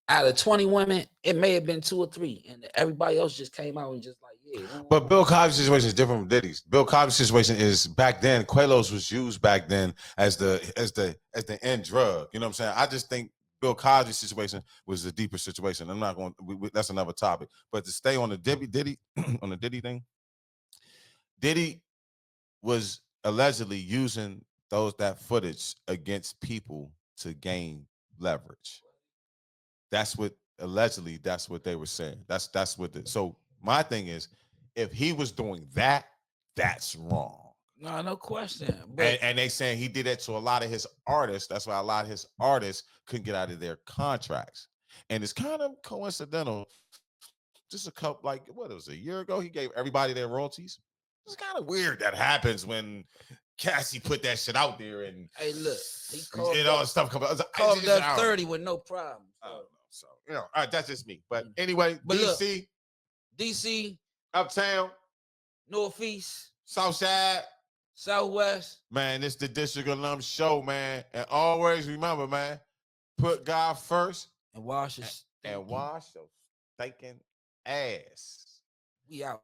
out of 20 women, it may have been 2 or 3, and everybody else just came out and just like, yeah. But Bill Cosby's situation is different from Diddy's. Bill Cosby's situation is back then. Quaaludes was used back then as the end drug. You know what I'm saying? I just think Bill Cosby's situation was a deeper situation. I'm not going. That's another topic. But to stay on the Diddy on the Diddy thing, Diddy was allegedly using that footage against people to gain leverage. That's what they were saying. That's what. So my thing is, if he was doing that, that's wrong. No question. And they saying he did that to a lot of his artists. That's why a lot of his artists couldn't get out of their contracts. And it's kind of coincidental. Just a couple, like what was it, a year ago, he gave everybody their royalties. It's kind of weird that happens when Cassie put that shit out there and hey, look, he called all the stuff come out. Called up 30 with no problem. So that's just me. But anyway, but DC, Uptown, Northeast, Southside, Southwest. Man, it's the District Alum show, man. And always remember, man, put God first and wash your stinking ass. We out.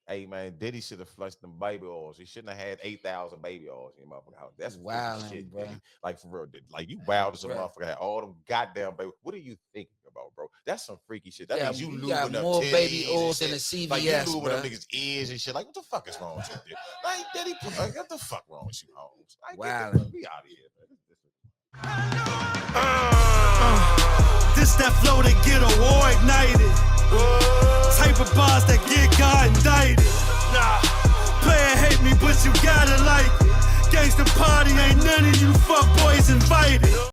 Hey man, Diddy should have flushed them baby oils. He shouldn't have had 8,000 baby oils in your motherfucking house. That's wild, shit, bro. Diddy. Like for real, like you wild as a motherfucker. Had all them goddamn baby. What are you thinking about, bro? That's some freaky shit. That means you lubing up more titties baby oils than a CVS, like you lubing bro. up niggas' ears and shit. Like what the fuck is wrong with you, dude? Like Diddy, what the fuck wrong with you, Holmes? Like, wow. We out of here, man. This that flow that get a war ignited. Type of bars that get God indicted.